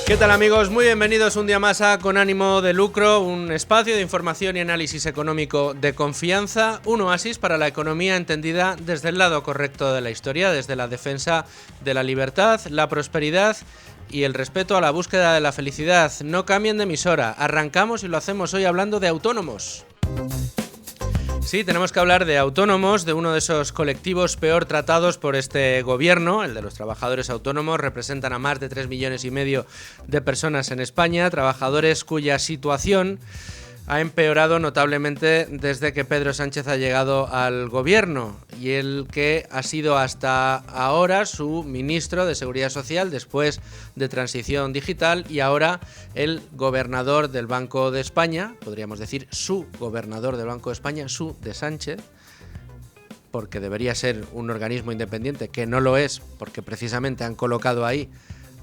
¿Qué tal, amigos? Muy bienvenidos un día más a Con Ánimo de Lucro, un espacio de información y análisis económico de confianza, un oasis para la economía entendida desde el lado correcto de la historia, desde la defensa de la libertad, la prosperidad y el respeto a la búsqueda de la felicidad. No cambien de emisora, arrancamos y lo hacemos hoy hablando de autónomos. Sí, tenemos que hablar de autónomos, de uno de esos colectivos peor tratados por este gobierno, el de los trabajadores autónomos. Representan a más de 3,5 millones de personas en España, trabajadores cuya situación ha empeorado notablemente desde que Pedro Sánchez ha llegado al gobierno y el que ha sido hasta ahora su ministro de Seguridad Social después de Transición Digital y ahora el gobernador del Banco de España, podríamos decir su gobernador del Banco de España, su de Sánchez, porque debería ser un organismo independiente, que no lo es, porque precisamente han colocado ahí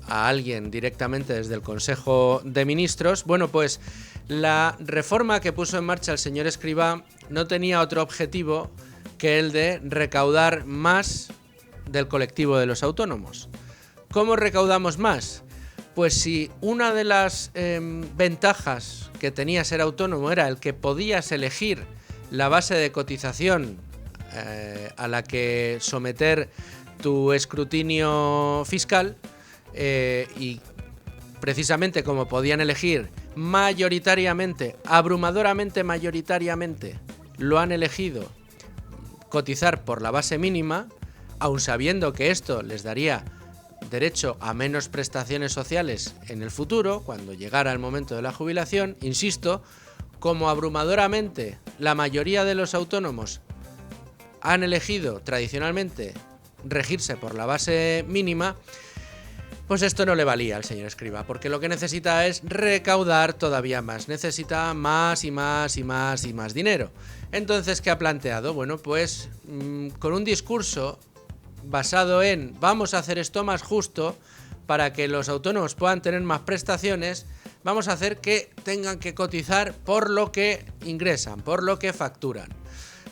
a alguien directamente desde el Consejo de Ministros. Bueno, pues la reforma que puso en marcha el señor Escrivá no tenía otro objetivo que el de recaudar más del colectivo de los autónomos. ¿Cómo recaudamos más? Pues si una de las ventajas que tenía ser autónomo era el que podías elegir la base de cotización a la que someter tu escrutinio fiscal, y precisamente como podían elegir mayoritariamente, abrumadoramente mayoritariamente, lo han elegido cotizar por la base mínima, aun sabiendo que esto les daría derecho a menos prestaciones sociales en el futuro, cuando llegara el momento de la jubilación. Insisto, como abrumadoramente la mayoría de los autónomos han elegido tradicionalmente regirse por la base mínima, pues esto no le valía al señor Escrivá, porque lo que necesita es recaudar todavía más, necesita más y más y más y más dinero. Entonces, ¿qué ha planteado? Bueno, pues con un discurso basado en vamos a hacer esto más justo para que los autónomos puedan tener más prestaciones, vamos a hacer que tengan que cotizar por lo que ingresan, por lo que facturan.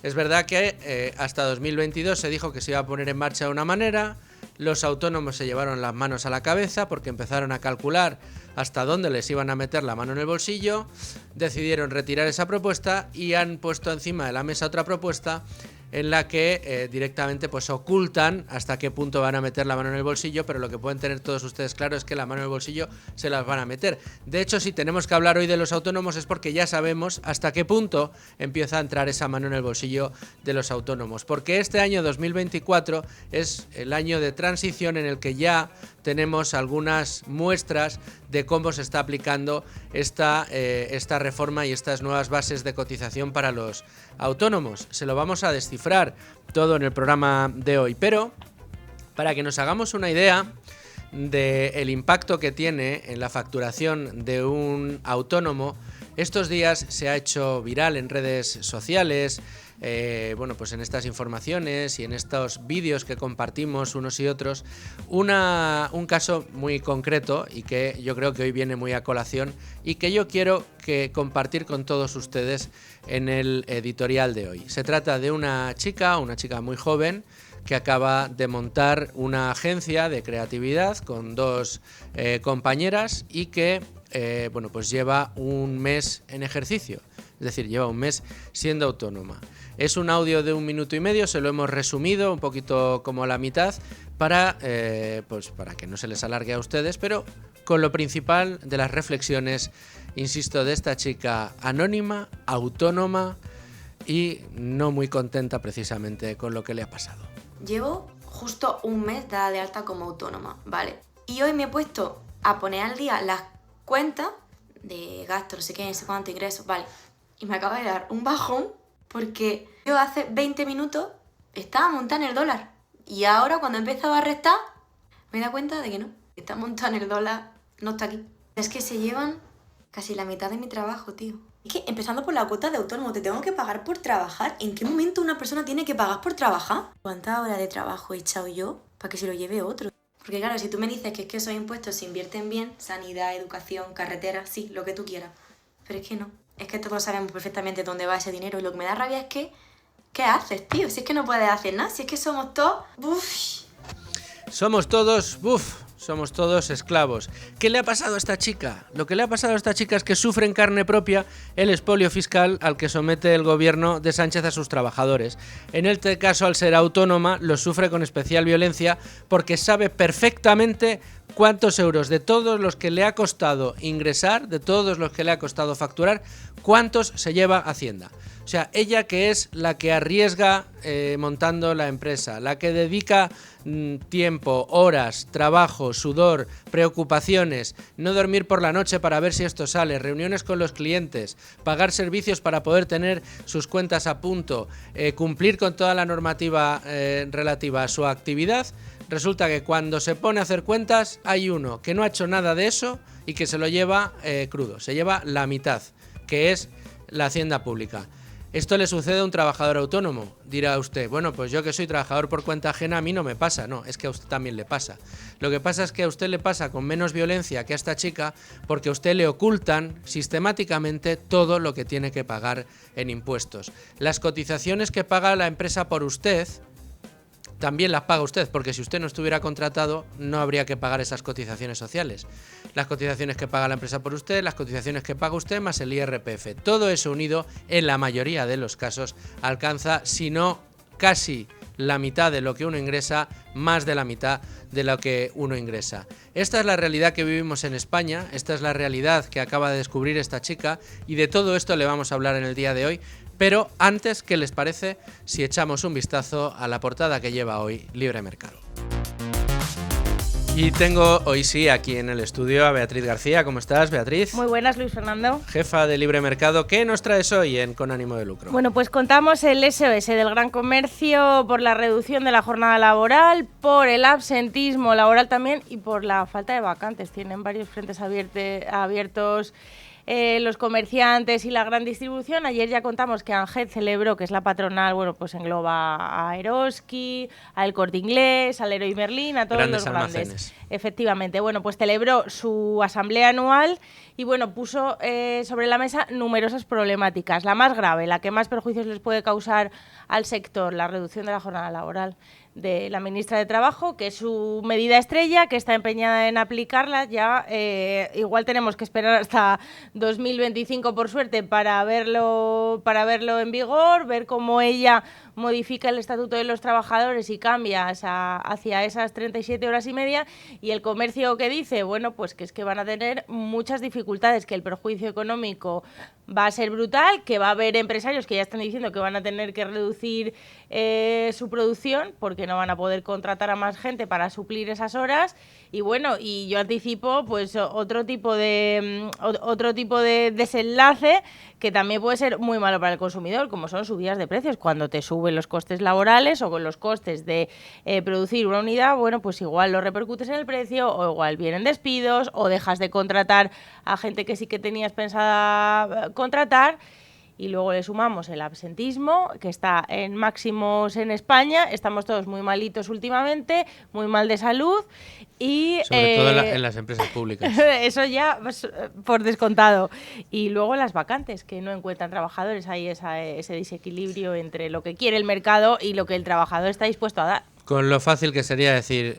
Es verdad que hasta 2022 se dijo que se iba a poner en marcha de una manera. Los autónomos se llevaron las manos a la cabeza porque empezaron a calcular hasta dónde les iban a meter la mano en el bolsillo, decidieron retirar esa propuesta y han puesto encima de la mesa otra propuesta en la que directamente pues ocultan hasta qué punto van a meter la mano en el bolsillo, pero lo que pueden tener todos ustedes claro es que la mano en el bolsillo se las van a meter. De hecho, si tenemos que hablar hoy de los autónomos es porque ya sabemos hasta qué punto empieza a entrar esa mano en el bolsillo de los autónomos, porque este año 2024 es el año de transición en el que ya tenemos algunas muestras de cómo se está aplicando esta reforma y estas nuevas bases de cotización para los autónomos. Se lo vamos a descifrar todo en el programa de hoy, pero para que nos hagamos una idea del impacto que tiene en la facturación de un autónomo, estos días se ha hecho viral en redes sociales, bueno, pues en estas informaciones y en estos vídeos que compartimos unos y otros, un caso muy concreto y que yo creo que hoy viene muy a colación y que yo quiero compartir con todos ustedes en el editorial de hoy. Se trata de una chica muy joven, que acaba de montar una agencia de creatividad con dos compañeras y que bueno, pues lleva un mes en ejercicio, es decir, lleva un mes siendo autónoma. Es un audio de 1 minuto y medio, se lo hemos resumido un poquito como la mitad para que no se les alargue a ustedes, pero con lo principal de las reflexiones, insisto, de esta chica anónima, autónoma y no muy contenta precisamente con lo que le ha pasado. Llevo justo un mes dada de alta como autónoma, ¿vale? Y hoy me he puesto a poner al día las cuentas de gastos, no sé qué, no sé cuánto, ingresos, ¿vale? Y me acaba de dar un bajón porque yo hace 20 minutos estaba montada en el dólar. Y ahora cuando he empezado a restar, me he dado cuenta de que no, está montada en el dólar, no está aquí. Es que se llevan casi la mitad de mi trabajo, tío. Es que empezando por la cuota de autónomo, ¿te tengo que pagar por trabajar? ¿En qué momento una persona tiene que pagar por trabajar? ¿Cuántas horas de trabajo he echado yo para que se lo lleve otro? Porque claro, si tú me dices que es que esos impuestos se invierten bien, sanidad, educación, carretera, sí, lo que tú quieras. Pero es que no. Es que todos sabemos perfectamente dónde va ese dinero y lo que me da rabia es que ¿qué haces, tío? Si es que no puedes hacer nada, si es que somos todos... somos todos esclavos. ¿Qué le ha pasado a esta chica? Lo que le ha pasado a esta chica es que sufre en carne propia el expolio fiscal al que somete el gobierno de Sánchez a sus trabajadores. En este caso, al ser autónoma, lo sufre con especial violencia porque sabe perfectamente cuántos euros de todos los que le ha costado ingresar, de todos los que le ha costado facturar, cuántos se lleva Hacienda. O sea, ella, que es la que arriesga montando la empresa, la que dedica tiempo, horas, trabajo, sudor, preocupaciones, no dormir por la noche para ver si esto sale, reuniones con los clientes, pagar servicios para poder tener sus cuentas a punto, cumplir con toda la normativa relativa a su actividad. Resulta que cuando se pone a hacer cuentas hay uno que no ha hecho nada de eso y que se lo lleva crudo, se lleva la mitad, que es la hacienda pública. Esto le sucede a un trabajador autónomo. Dirá usted, bueno, pues yo que soy trabajador por cuenta ajena, a mí no me pasa. No, es que a usted también le pasa. Lo que pasa es que a usted le pasa con menos violencia que a esta chica porque a usted le ocultan sistemáticamente todo lo que tiene que pagar en impuestos. Las cotizaciones que paga la empresa por usted también las paga usted, porque si usted no estuviera contratado no habría que pagar esas cotizaciones sociales. Las cotizaciones que paga la empresa por usted, las cotizaciones que paga usted más el IRPF. Todo eso unido, en la mayoría de los casos, alcanza, si no casi la mitad de lo que uno ingresa, más de la mitad de lo que uno ingresa. Esta es la realidad que vivimos en España, esta es la realidad que acaba de descubrir esta chica y de todo esto le vamos a hablar en el día de hoy. Pero antes, ¿qué les parece si echamos un vistazo a la portada que lleva hoy Libre Mercado? Y tengo hoy sí aquí en el estudio a Beatriz García. ¿Cómo estás, Beatriz? Muy buenas, Luis Fernando. Jefa de Libre Mercado. ¿Qué nos traes hoy en Con Ánimo de Lucro? Bueno, pues contamos el SOS del gran comercio por la reducción de la jornada laboral, por el absentismo laboral también y por la falta de vacantes. Tienen varios frentes abiertos los comerciantes y la gran distribución. Ayer ya contamos que ANGED celebró, que es la patronal, bueno, pues engloba a Eroski, al Corte Inglés, al Leroy Merlin, a todos grandes los grandes. Almacenes. Efectivamente, bueno, pues celebró su asamblea anual y bueno, puso sobre la mesa numerosas problemáticas. La más grave, la que más perjuicios les puede causar al sector, la reducción de la jornada laboral de la ministra de Trabajo, que es su medida estrella, que está empeñada en aplicarla. Ya igual tenemos que esperar hasta 2025, por suerte, para verlo en vigor, ver cómo ella modifica el Estatuto de los Trabajadores y cambia hacia esas 37 horas y media. Y el comercio, que dice, bueno, pues que es que van a tener muchas dificultades, que el perjuicio económico va a ser brutal, que va a haber empresarios que ya están diciendo que van a tener que reducir su producción porque no van a poder contratar a más gente para suplir esas horas. Y bueno, y yo anticipo pues otro tipo de desenlace que también puede ser muy malo para el consumidor, como son subidas de precios. Cuando te suben los costes laborales o con los costes de producir una unidad, bueno, pues igual lo repercutes en el precio, o igual vienen despidos, o dejas de contratar a gente que sí que tenías pensada contratar. Y luego le sumamos el absentismo, que está en máximos en España. Estamos todos muy malitos últimamente, muy mal de salud. Y sobre todo en las empresas públicas. Eso ya por descontado. Y luego las vacantes, que no encuentran trabajadores. Hay ese desequilibrio entre lo que quiere el mercado y lo que el trabajador está dispuesto a dar. Con lo fácil que sería decir,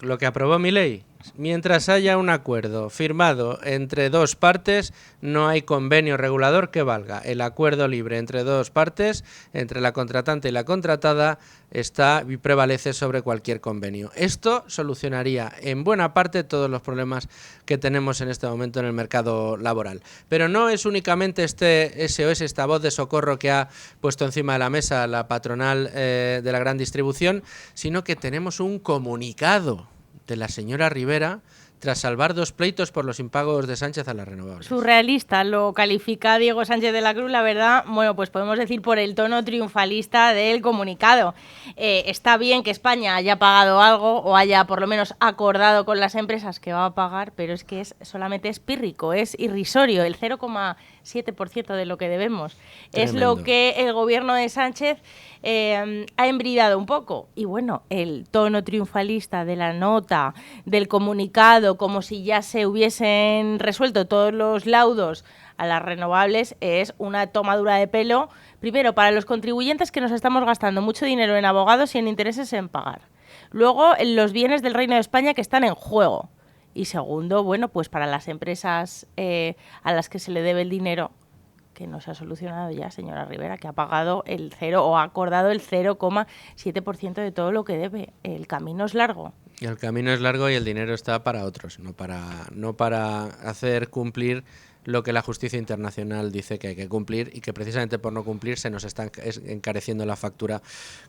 lo que aprobó mi ley. Mientras haya un acuerdo firmado entre dos partes, no hay convenio regulador que valga. El acuerdo libre entre dos partes, entre la contratante y la contratada, está y prevalece sobre cualquier convenio. Esto solucionaría en buena parte todos los problemas que tenemos en este momento en el mercado laboral. Pero no es únicamente este SOS, esta voz de socorro que ha puesto encima de la mesa la patronal de la gran distribución, sino que tenemos un comunicado de la señora Rivera tras salvar dos pleitos por los impagos de Sánchez a las renovables. Surrealista lo califica Diego Sánchez de la Cruz, la verdad, bueno, pues podemos decir por el tono triunfalista del comunicado. Está bien que España haya pagado algo o haya por lo menos acordado con las empresas que va a pagar, pero es que solamente es pírrico, es irrisorio, el 0,7% de lo que debemos. Tremendo. Es lo que el gobierno de Sánchez ha embridado un poco. Y bueno, el tono triunfalista de la nota, del comunicado, como si ya se hubiesen resuelto todos los laudos a las renovables, es una tomadura de pelo, primero para los contribuyentes, que nos estamos gastando mucho dinero en abogados y en intereses en pagar. Luego, los bienes del Reino de España que están en juego. Y segundo, bueno, pues para las empresas a las que se le debe el dinero, que no se ha solucionado ya, señora Rivera, que ha pagado el 0 o ha acordado el 0,7% de todo lo que debe. El camino es largo. El camino es largo y el dinero está para otros, no para hacer cumplir lo que la justicia internacional dice que hay que cumplir, y que precisamente por no cumplir se nos está encareciendo la factura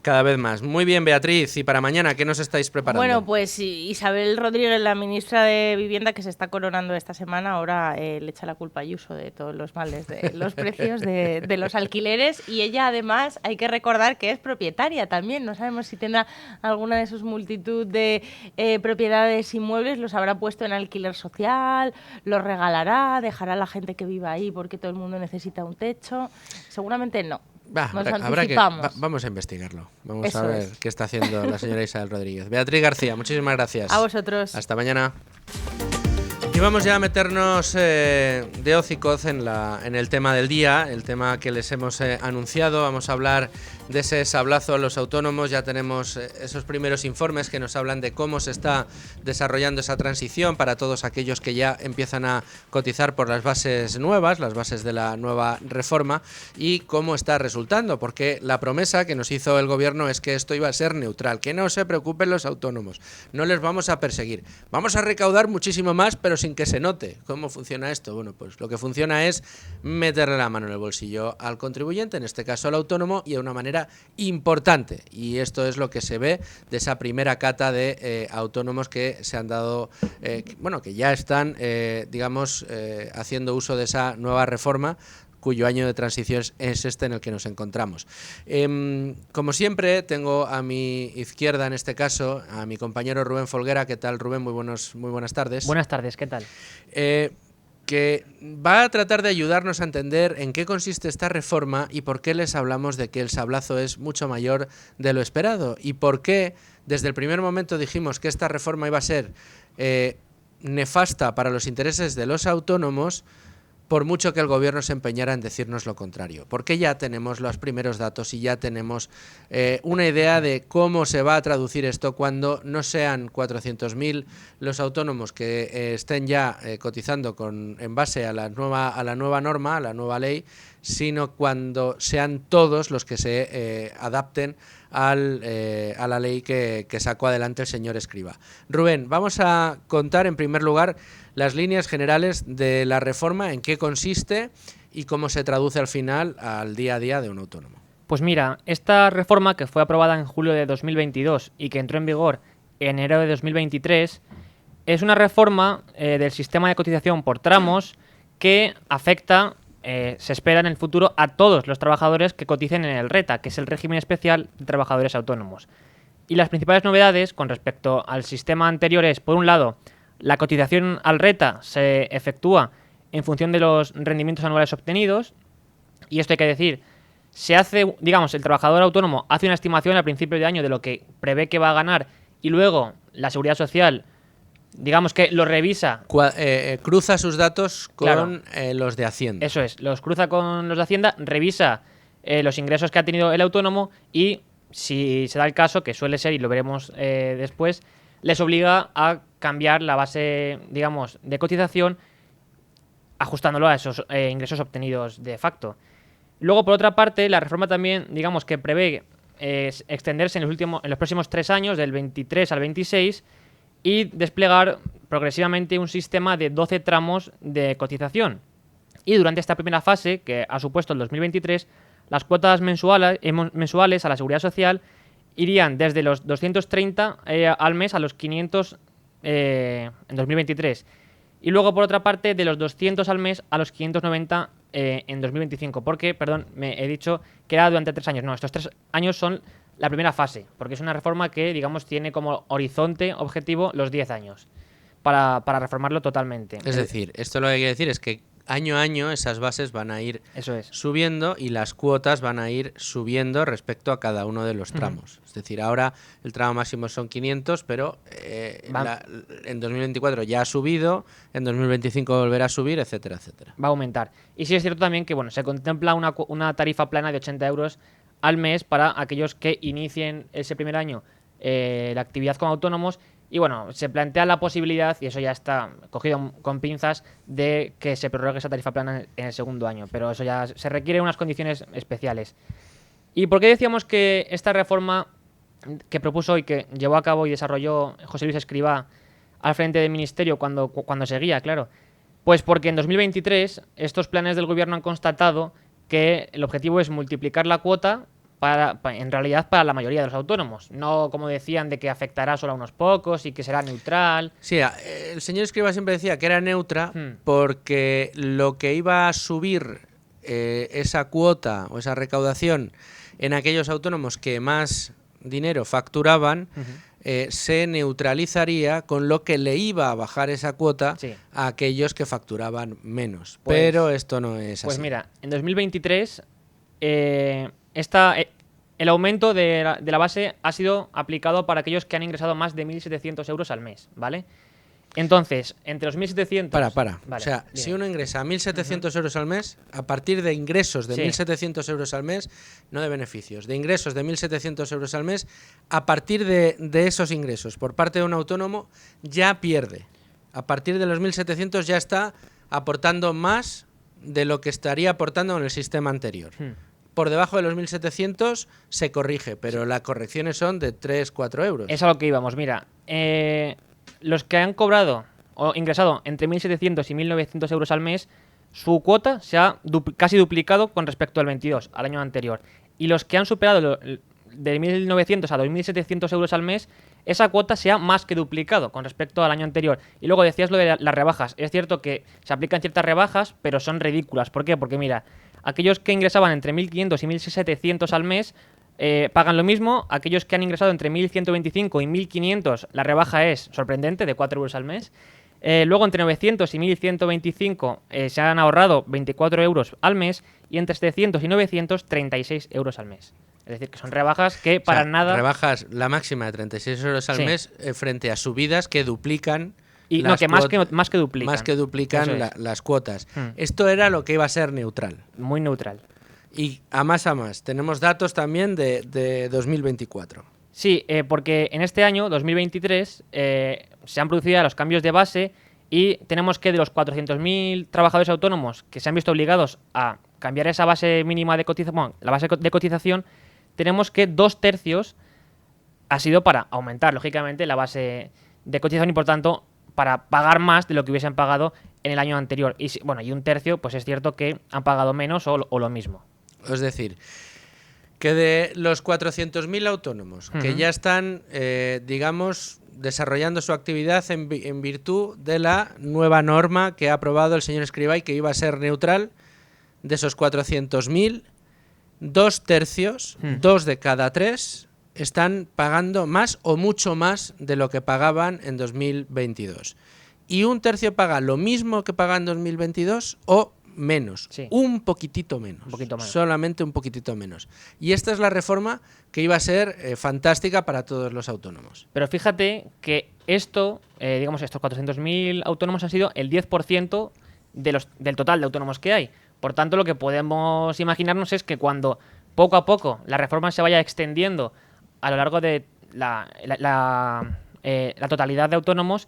cada vez más. Muy bien, Beatriz, y para mañana, ¿qué nos estáis preparando? Bueno, pues Isabel Rodríguez, la ministra de Vivienda, que se está coronando esta semana, ahora le echa la culpa a Ayuso de todos los males de los precios de los alquileres, y ella además hay que recordar que es propietaria también. No sabemos si tendrá alguna de sus multitud de propiedades inmuebles, los habrá puesto en alquiler social, los regalará, dejará a la gente que viva ahí porque todo el mundo necesita un techo. Seguramente no. Nos anticipamos. Vamos a investigarlo. Vamos a ver qué está haciendo la señora Isabel Rodríguez. Beatriz García, muchísimas gracias. A vosotros. Hasta mañana. Y vamos ya a meternos de hoz y coz en el tema del día, el tema que les hemos anunciado. Vamos a hablar de ese sablazo a los autónomos. Ya tenemos esos primeros informes que nos hablan de cómo se está desarrollando esa transición para todos aquellos que ya empiezan a cotizar por las bases nuevas, las bases de la nueva reforma, y cómo está resultando, porque la promesa que nos hizo el gobierno es que esto iba a ser neutral, que no se preocupen los autónomos, no les vamos a perseguir, vamos a recaudar muchísimo más, pero sin que se note. ¿Cómo funciona esto? Bueno, pues lo que funciona es meterle la mano en el bolsillo al contribuyente, en este caso al autónomo, y de una manera importante. Y esto es lo que se ve de esa primera cata de autónomos que se han dado, que ya están, haciendo uso de esa nueva reforma, cuyo año de transición es este en el que nos encontramos. Como siempre, tengo a mi izquierda, en este caso, a mi compañero Rubén Folguera. ¿Qué tal, Rubén? Muy buenas tardes. Buenas tardes, ¿qué tal? Que va a tratar de ayudarnos a entender en qué consiste esta reforma y por qué les hablamos de que el sablazo es mucho mayor de lo esperado, y por qué desde el primer momento dijimos que esta reforma iba a ser nefasta para los intereses de los autónomos, por mucho que el gobierno se empeñara en decirnos lo contrario, porque ya tenemos los primeros datos y ya tenemos una idea de cómo se va a traducir esto cuando no sean 400.000 los autónomos que estén ya cotizando en base a la nueva norma, a la nueva ley, sino cuando sean todos los que se adapten a la ley que sacó adelante el señor Escrivá. Rubén, vamos a contar en primer lugar las líneas generales de la reforma, en qué consiste y cómo se traduce al final al día a día de un autónomo. Pues mira, esta reforma, que fue aprobada en julio de 2022 y que entró en vigor en enero de 2023, es una reforma del sistema de cotización por tramos que afecta, se espera en el futuro, a todos los trabajadores que coticen en el RETA, que es el régimen especial de trabajadores autónomos. Y las principales novedades con respecto al sistema anterior es, por un lado, la cotización al RETA se efectúa en función de los rendimientos anuales obtenidos, y esto hay que decir, se hace, digamos, el trabajador autónomo hace una estimación al principio de año de lo que prevé que va a ganar, y luego la Seguridad Social, digamos que lo revisa. Cruza sus datos con Claro. Los de Hacienda. Eso es, los cruza con los de Hacienda, revisa los ingresos que ha tenido el autónomo y, si se da el caso, que suele ser, y lo veremos después, les obliga a cambiar la base, digamos, de cotización, ajustándolo a esos ingresos obtenidos de facto. Luego, por otra parte, la reforma también, digamos, que prevé extenderse en los próximos 3 años, del 23 al 26, y desplegar progresivamente un sistema de 12 tramos de cotización. Y durante esta primera fase, que ha supuesto el 2023, las cuotas mensuales a la Seguridad Social irían desde los 230 al mes a los 500 en 2023. Y luego, por otra parte, de los 200 al mes a los 590 en 2025. Porque, perdón, me he dicho que era durante 3 años. No, estos 3 años son la primera fase, porque es una reforma que, digamos, tiene como horizonte objetivo los 10 años para reformarlo totalmente. Es decir, esto lo que hay que decir es que año a año esas bases van a ir subiendo y las cuotas van a ir subiendo respecto a cada uno de los tramos. Es decir, ahora el tramo máximo son 500, pero en 2024 ya ha subido, en 2025 volverá a subir, etcétera, etcétera. Va a aumentar. Y sí es cierto también que, bueno, se contempla una tarifa plana de 80 euros al mes para aquellos que inicien ese primer año la actividad como autónomos. Y bueno, se plantea la posibilidad, y eso ya está cogido con pinzas, de que se prorrogue esa tarifa plana en el segundo año. Pero eso ya se requiere unas condiciones especiales. ¿Y por qué decíamos que esta reforma que propuso y que llevó a cabo y desarrolló José Luis Escrivá al frente del Ministerio cuando seguía, claro? Pues porque en 2023 estos planes del gobierno han constatado que el objetivo es multiplicar la cuota en realidad para la mayoría de los autónomos. No, como decían, de que afectará solo a unos pocos y que será neutral. Sí, el señor Escrivá siempre decía que era neutra porque lo que iba a subir esa cuota o esa recaudación en aquellos autónomos que más dinero facturaban se neutralizaría con lo que le iba a bajar esa cuota a aquellos que facturaban menos. Pero esto no es así. Pues mira, en 2023 el aumento de la base ha sido aplicado para aquellos que han ingresado más de 1.700 euros al mes, ¿vale? Entonces, entre los 1.700... Para. Vale, o sea, bien. si uno ingresa 1.700 euros al mes, a partir de ingresos de 1.700 euros al mes, no de beneficios, de ingresos de 1.700 euros al mes, a partir de esos ingresos por parte de un autónomo, ya pierde. A partir de los 1.700 ya está aportando más de lo que estaría aportando en el sistema anterior. Por debajo de los 1.700 se corrige, pero las correcciones son de 3-4 euros. Es a lo que íbamos, mira. Los que han cobrado o ingresado entre 1.700 y 1.900 euros al mes, su cuota se ha casi duplicado con respecto al 22, al año anterior. Y los que han superado de 1.900 a 2.700 euros al mes, esa cuota se ha más que duplicado con respecto al año anterior. Y luego decías lo de las rebajas. Es cierto que se aplican ciertas rebajas, pero son ridículas. ¿Por qué? Porque mira, aquellos que ingresaban entre 1.500 y 1.700 al mes pagan lo mismo. Aquellos que han ingresado entre 1.125 y 1.500, la rebaja es sorprendente, de 4 euros al mes. Luego entre 900 y 1.125 se han ahorrado 24 euros al mes, y entre 700 y 900, 36 euros al mes. Es decir, que son rebajas que para nada... Rebajas la máxima de 36 euros al mes frente a subidas que duplican... Y no, que más que duplican. Más que duplican las cuotas. Esto era lo que iba a ser neutral. Muy neutral. Y a más, tenemos datos también de 2024. Sí, porque en este año, 2023, se han producido ya los cambios de base, y tenemos que de los 400.000 trabajadores autónomos que se han visto obligados a cambiar esa base mínima de cotización, la base de cotización, tenemos que 2/3 ha sido para aumentar, lógicamente, la base de cotización, y por tanto para pagar más de lo que hubiesen pagado en el año anterior. Y bueno, y 1/3, pues es cierto que han pagado menos o lo mismo. Es decir, que de los 400.000 autónomos que ya están, digamos, desarrollando su actividad en virtud de la nueva norma que ha aprobado el señor Escrivá y que iba a ser neutral, de esos 400.000, 2/3, 2 de cada 3, están pagando más o mucho más de lo que pagaban en 2022. Y 1/3 paga lo mismo que paga en 2022 o menos, un poquitito menos, solamente un poquitito menos. Y esta es la reforma que iba a ser fantástica para todos los autónomos. Pero fíjate que esto, digamos, estos 400.000 autónomos han sido el 10% del total de autónomos que hay. Por tanto, lo que podemos imaginarnos es que cuando poco a poco la reforma se vaya extendiendo a lo largo de la totalidad de autónomos,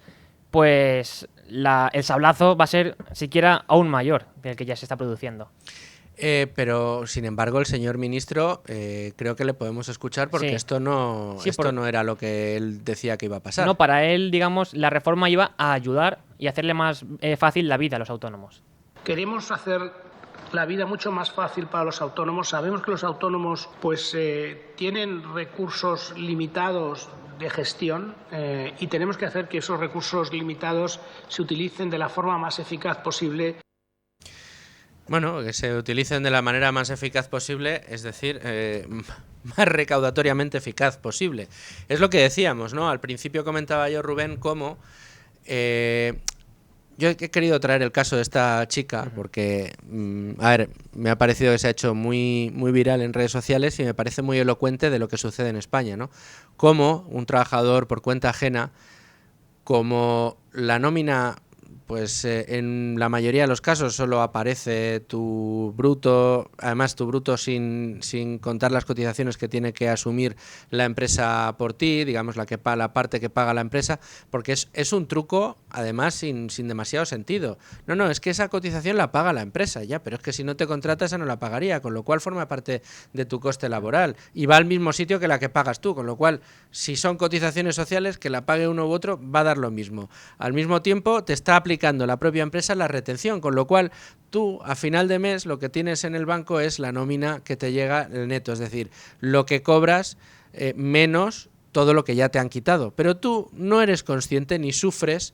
pues el sablazo va a ser siquiera aún mayor del que ya se está produciendo. Pero, sin embargo, el señor ministro creo que le podemos escuchar porque esto no era lo que él decía que iba a pasar. No, para él, digamos, la reforma iba a ayudar y hacerle más fácil la vida a los autónomos. Queremos hacer la vida mucho más fácil para los autónomos. Sabemos que los autónomos pues tienen recursos limitados de gestión y tenemos que hacer que esos recursos limitados se utilicen de la forma más eficaz posible. Bueno, que se utilicen de la manera más eficaz posible, es decir, más recaudatoriamente eficaz posible. Es lo que decíamos, ¿no? Al principio comentaba yo, Rubén, cómo... yo he querido traer el caso de esta chica porque, a ver, me ha parecido que se ha hecho muy, muy viral en redes sociales y me parece muy elocuente de lo que sucede en España, ¿no? Como un trabajador por cuenta ajena, como la nómina pues en la mayoría de los casos solo aparece tu bruto, además tu bruto sin contar las cotizaciones que tiene que asumir la empresa por ti, digamos la parte que paga la empresa, porque es un truco además sin demasiado sentido. No, es que esa cotización la paga la empresa, ya, pero es que si no te contrata esa no la pagaría, con lo cual forma parte de tu coste laboral y va al mismo sitio que la que pagas tú, con lo cual si son cotizaciones sociales, que la pague uno u otro va a dar lo mismo. Al mismo tiempo te está aplicando la propia empresa la retención, con lo cual tú a final de mes lo que tienes en el banco es la nómina que te llega el neto, es decir, lo que cobras menos todo lo que ya te han quitado, pero tú no eres consciente ni sufres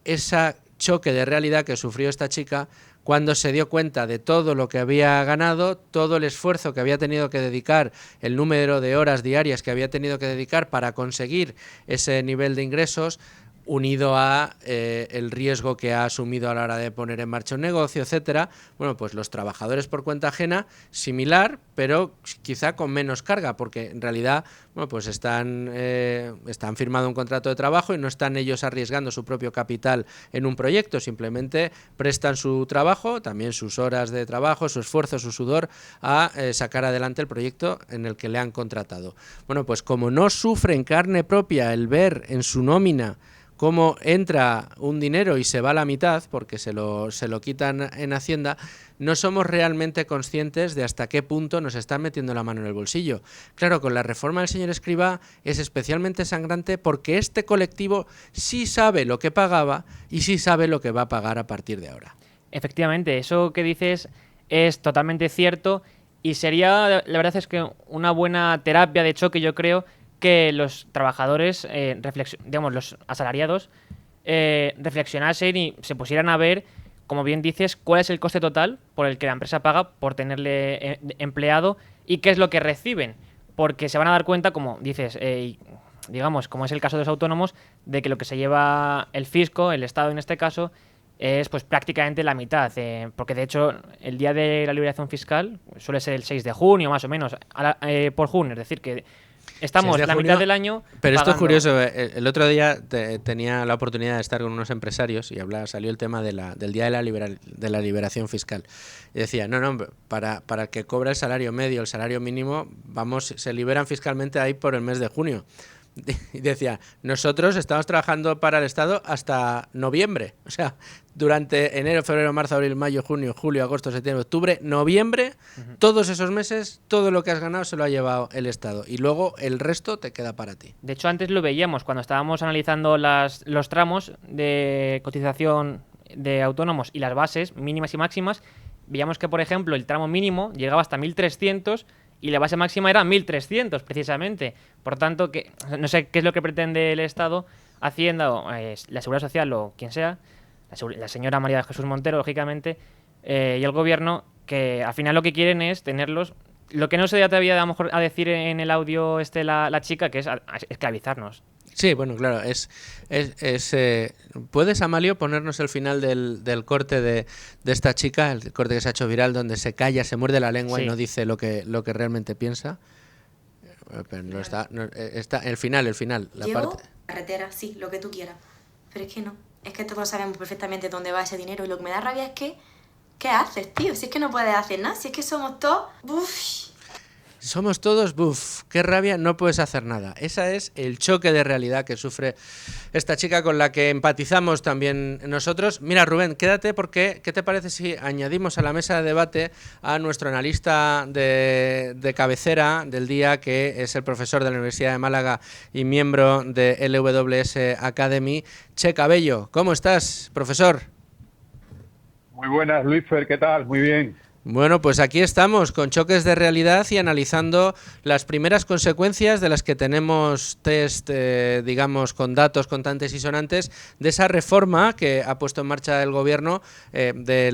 ese choque de realidad que sufrió esta chica cuando se dio cuenta de todo lo que había ganado, todo el esfuerzo que había tenido que dedicar, el número de horas diarias que había tenido que dedicar para conseguir ese nivel de ingresos, unido a el riesgo que ha asumido a la hora de poner en marcha un negocio, etcétera. Bueno, pues los trabajadores por cuenta ajena, similar, pero quizá con menos carga, porque en realidad, bueno, pues están firmando un contrato de trabajo y no están ellos arriesgando su propio capital en un proyecto, simplemente prestan su trabajo, también sus horas de trabajo, su esfuerzo, su sudor, a sacar adelante el proyecto en el que le han contratado. Bueno, pues como no sufre en carne propia el ver en su nómina cómo entra un dinero y se va a la mitad, porque se lo quitan en Hacienda, no somos realmente conscientes de hasta qué punto nos están metiendo la mano en el bolsillo. Claro, con la reforma del señor Escrivá es especialmente sangrante porque este colectivo sí sabe lo que pagaba y sí sabe lo que va a pagar a partir de ahora. Efectivamente, eso que dices es totalmente cierto y sería, la verdad es que una buena terapia de choque, yo creo, que los trabajadores, digamos, los asalariados, reflexionasen y se pusieran a ver, como bien dices, cuál es el coste total por el que la empresa paga por tenerle empleado y qué es lo que reciben. Porque se van a dar cuenta, como dices, digamos, como es el caso de los autónomos, de que lo que se lleva el fisco, el Estado en este caso, es pues prácticamente la mitad. Porque de hecho, el día de la liberación fiscal suele ser el 6 de junio, más o menos, por junio. Es decir, que estamos la mitad del año. Pero pagando. esto es curioso. El otro día tenía la oportunidad de estar con unos empresarios y salió el tema del día de la liberación fiscal. Y decía, no, para el que cobra el salario medio, el salario mínimo, se liberan fiscalmente ahí por el mes de junio. Y decía, nosotros estamos trabajando para el Estado hasta noviembre. O sea, durante enero, febrero, marzo, abril, mayo, junio, julio, agosto, septiembre, octubre, noviembre, todos esos meses, todo lo que has ganado se lo ha llevado el Estado. Y luego el resto te queda para ti. De hecho, antes lo veíamos cuando estábamos analizando los tramos de cotización de autónomos y las bases mínimas y máximas. Veíamos que, por ejemplo, el tramo mínimo llegaba hasta 1.300 y la base máxima era 1.300 precisamente. Por tanto, que no sé qué es lo que pretende el Estado, Hacienda o la Seguridad Social o quien sea, la señora María de Jesús Montero, lógicamente, y el Gobierno, que al final lo que quieren es tenerlos. Lo que no se atrevía a lo mejor a decir en el audio la chica, que es esclavizarnos. Sí, bueno, claro, ¿puedes, Amalio, ponernos el final del corte de esta chica, el corte que se ha hecho viral, donde se calla, se muerde la lengua y no dice lo que realmente piensa? Pero no está el final, la parte. Carretera, sí, lo que tú quieras. Pero es que no, es que todos sabemos perfectamente dónde va ese dinero y lo que me da rabia es que, ¿qué haces, tío? Si es que no puedes hacer nada, si es que somos todos... Uf. Somos todos, qué rabia, no puedes hacer nada. Ese es el choque de realidad que sufre esta chica con la que empatizamos también nosotros. Mira, Rubén, quédate porque ¿qué te parece si añadimos a la mesa de debate a nuestro analista de cabecera del día, que es el profesor de la Universidad de Málaga y miembro de LWS Academy, Che Cabello? ¿Cómo estás, profesor? Muy buenas, Luisfer, ¿qué tal? Muy bien. Bueno, pues aquí estamos con choques de realidad y analizando las primeras consecuencias de las que tenemos test, digamos, con datos contantes y sonantes de esa reforma que ha puesto en marcha el Gobierno de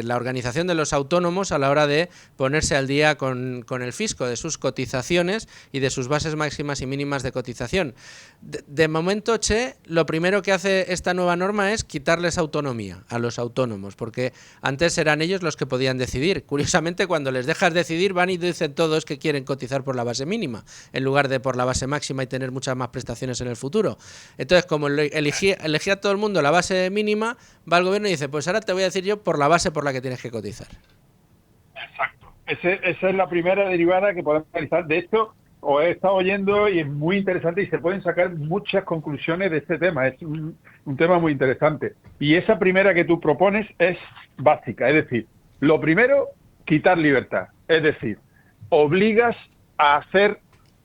la organización de los autónomos a la hora de ponerse al día con el fisco, de sus cotizaciones y de sus bases máximas y mínimas de cotización. De momento, Che, lo primero que hace esta nueva norma es quitarles autonomía a los autónomos, porque antes eran ellos los que podían decidir. Curiosamente, cuando les dejas decidir, van y dicen todos que quieren cotizar por la base mínima, en lugar de por la base máxima y tener muchas más prestaciones en el futuro. Entonces, como elegía todo el mundo la base mínima, va el gobierno y dice, pues ahora te voy a decir yo por la base por la que tienes que cotizar. Exacto. Esa es la primera derivada que podemos realizar. De esto os he estado oyendo y es muy interesante y se pueden sacar muchas conclusiones de este tema. Es un tema muy interesante. Y esa primera que tú propones es básica. Es decir, lo primero, quitar libertad. Es decir, obligas a hacer,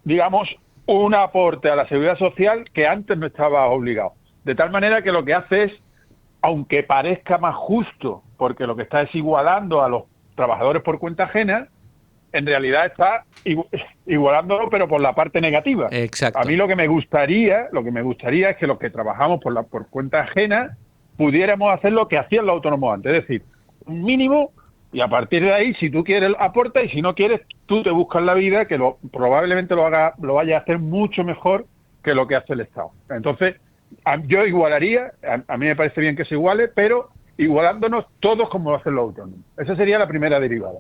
digamos, un aporte a la seguridad social que antes no estaba obligado. De tal manera que lo que hace es, aunque parezca más justo, porque lo que está es igualando a los trabajadores por cuenta ajena, en realidad está igualándolo, pero por la parte negativa. Exacto. A mí lo que me gustaría es que los que trabajamos por cuenta ajena pudiéramos hacer lo que hacían los autónomos antes, es decir, un mínimo, y a partir de ahí, si tú quieres, aporta, y si no quieres, tú te buscas la vida, que probablemente lo vaya a hacer mucho mejor que lo que hace el Estado. Entonces, yo igualaría, a mí me parece bien que se iguale, pero igualándonos todos como lo hacen los autónomos. Esa sería la primera derivada.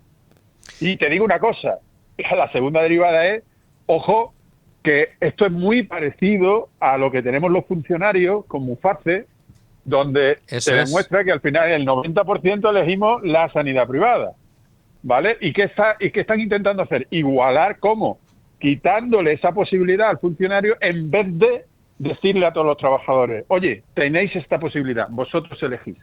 Y te digo una cosa, la segunda derivada es, ojo, que esto es muy parecido a lo que tenemos los funcionarios con Muface, donde se demuestra que al final el 90% elegimos la sanidad privada, ¿vale? ¿Y qué están intentando hacer? Igualar, ¿cómo? Quitándole esa posibilidad al funcionario en vez de decirle a todos los trabajadores, oye, tenéis esta posibilidad, vosotros elegís.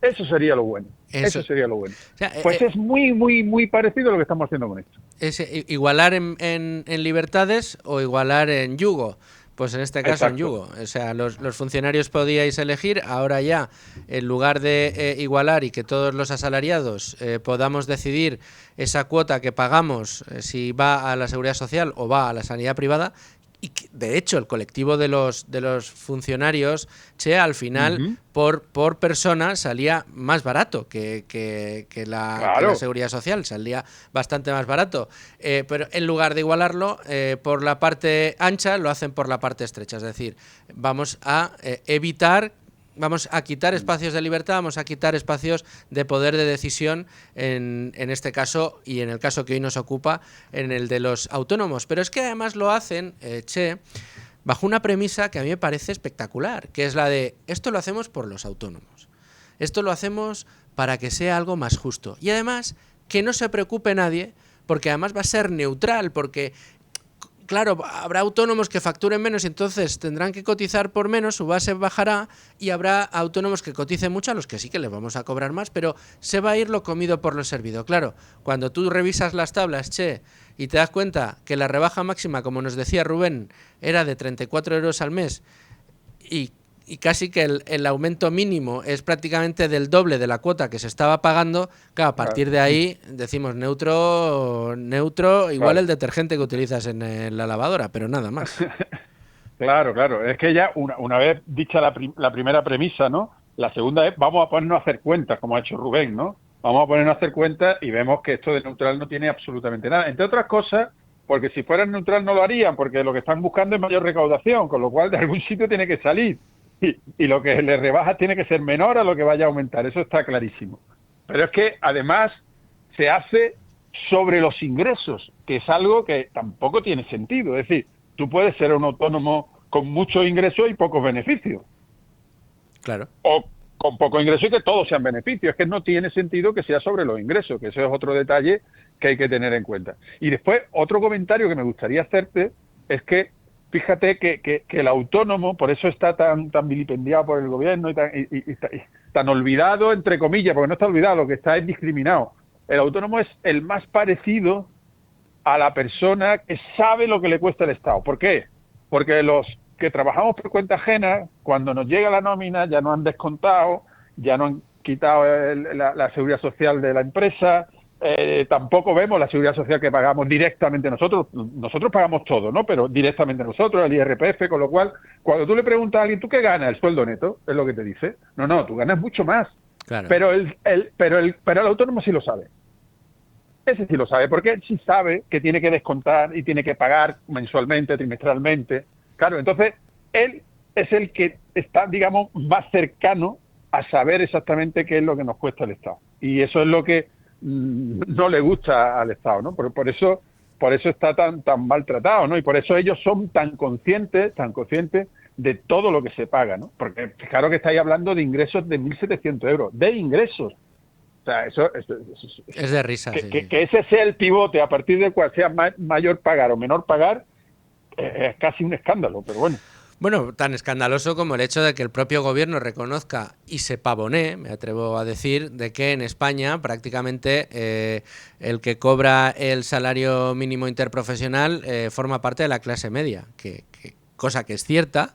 Eso sería lo bueno. Eso sería lo bueno. O sea, pues es muy, muy, muy parecido a lo que estamos haciendo con esto. Es igualar en libertades o igualar en yugo. Pues en este caso en yugo. O sea, los funcionarios podíais elegir, ahora ya, en lugar de igualar y que todos los asalariados podamos decidir esa cuota que pagamos, si va a la seguridad social o va a la sanidad privada. Y que, de hecho, el colectivo de los funcionarios, al final, por persona salía más barato que la seguridad social, salía bastante más barato. Pero en lugar de igualarlo por la parte ancha, lo hacen por la parte estrecha. Es decir, vamos a vamos a quitar espacios de libertad, vamos a quitar espacios de poder de decisión en este caso y en el caso que hoy nos ocupa, en el de los autónomos. Pero es que además lo hacen, bajo una premisa que a mí me parece espectacular, que es la de esto lo hacemos por los autónomos. Esto lo hacemos para que sea algo más justo. Y además, que no se preocupe nadie, porque además va a ser neutral, porque claro, habrá autónomos que facturen menos y entonces tendrán que cotizar por menos, su base bajará, y habrá autónomos que coticen mucho, a los que sí que les vamos a cobrar más, pero se va a ir lo comido por lo servido. Claro, cuando tú revisas las tablas, y te das cuenta que la rebaja máxima, como nos decía Rubén, era de 34 euros al mes y casi que el aumento mínimo es prácticamente del doble de la cuota que se estaba pagando, claro, a partir de ahí decimos neutro, igual el detergente que utilizas en la lavadora, pero nada más. Claro, es que ya una vez dicha la primera premisa, ¿no? La segunda es, vamos a ponernos a hacer cuentas, como ha hecho Rubén, ¿no? Vamos a ponernos a hacer cuentas y vemos que esto de neutral no tiene absolutamente nada. Entre otras cosas, porque si fuera neutral no lo harían, porque lo que están buscando es mayor recaudación, con lo cual de algún sitio tiene que salir. Y lo que le rebaja tiene que ser menor a lo que vaya a aumentar, eso está clarísimo. Pero es que además se hace sobre los ingresos, que es algo que tampoco tiene sentido. Es decir, tú puedes ser un autónomo con muchos ingresos y pocos beneficios. Claro. O con poco ingreso y que todos sean beneficios. Es que no tiene sentido que sea sobre los ingresos, que eso es otro detalle que hay que tener en cuenta. Y después, otro comentario que me gustaría hacerte es que fíjate que el autónomo, por eso está tan vilipendiado por el gobierno y tan olvidado, entre comillas, porque no está olvidado, lo que está es discriminado. El autónomo es el más parecido a la persona que sabe lo que le cuesta el Estado. ¿Por qué? Porque los que trabajamos por cuenta ajena, cuando nos llega la nómina, ya nos han descontado, ya nos han quitado la seguridad social de la empresa. Tampoco vemos la seguridad social que pagamos directamente nosotros pagamos todo, ¿no? Pero directamente nosotros, el IRPF, con lo cual, cuando tú le preguntas a alguien, ¿tú qué ganas? El sueldo neto, es lo que te dice. No, tú ganas mucho más. Claro. Pero el autónomo sí lo sabe. Ese sí lo sabe, porque él sí sabe que tiene que descontar y tiene que pagar mensualmente, trimestralmente. Claro, entonces, él es el que está, digamos, más cercano a saber exactamente qué es lo que nos cuesta el Estado. Y eso es lo que no le gusta al Estado, ¿no? Por eso está tan maltratado, ¿no? Y por eso ellos son tan conscientes de todo lo que se paga, ¿no? Porque fijaros que estáis hablando de ingresos de 1.700 euros, de ingresos. O sea, eso es de risa. Que ese sea el pivote, a partir del cual sea mayor pagar o menor pagar, es casi un escándalo, pero bueno. Bueno, tan escandaloso como el hecho de que el propio gobierno reconozca y se pavonee, me atrevo a decir, de que en España prácticamente el que cobra el salario mínimo interprofesional forma parte de la clase media, cosa que es cierta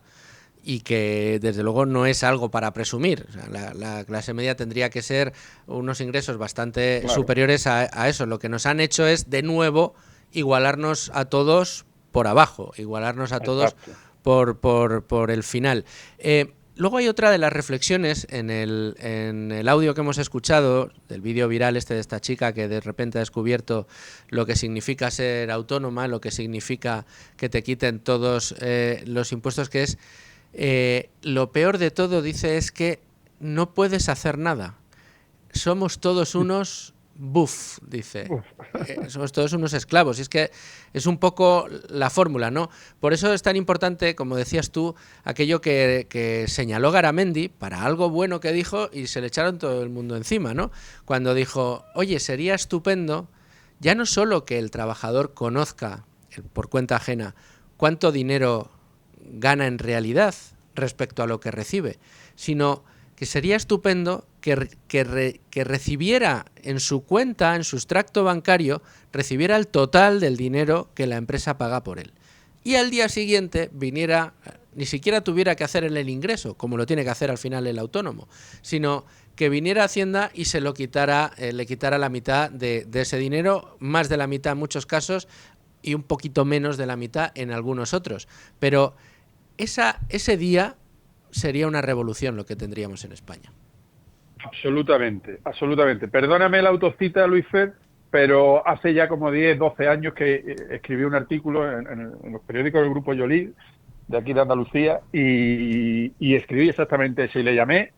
y que desde luego no es algo para presumir. O sea, la clase media tendría que ser unos ingresos bastante superiores a eso. Lo que nos han hecho es, de nuevo, igualarnos a todos por abajo, igualarnos a todos por el final. Luego hay otra de las reflexiones en el audio que hemos escuchado, del vídeo viral de esta chica que de repente ha descubierto lo que significa ser autónoma, lo que significa que te quiten todos los impuestos, que es lo peor de todo, dice, es que no puedes hacer nada. Somos todos unos... Buf, dice. Somos todos unos esclavos. Y es que es un poco la fórmula, ¿no? Por eso es tan importante, como decías tú, aquello que señaló Garamendi para algo bueno que dijo y se le echaron todo el mundo encima, ¿no? Cuando dijo, oye, sería estupendo ya no solo que el trabajador conozca por cuenta ajena cuánto dinero gana en realidad respecto a lo que recibe, sino que sería estupendo que recibiera en su cuenta, en su extracto bancario, recibiera el total del dinero que la empresa paga por él. Y al día siguiente viniera, ni siquiera tuviera que hacer el ingreso, como lo tiene que hacer al final el autónomo, sino que viniera a Hacienda y se lo quitara, le quitara la mitad de ese dinero, más de la mitad en muchos casos y un poquito menos de la mitad en algunos otros. Pero ese día sería una revolución lo que tendríamos en España. Absolutamente. Perdóname la autocita, Luis Fer, pero hace ya como 10, 12 años que escribí un artículo en los periódicos del Grupo Yolí, de aquí de Andalucía, y escribí exactamente eso, y le llamé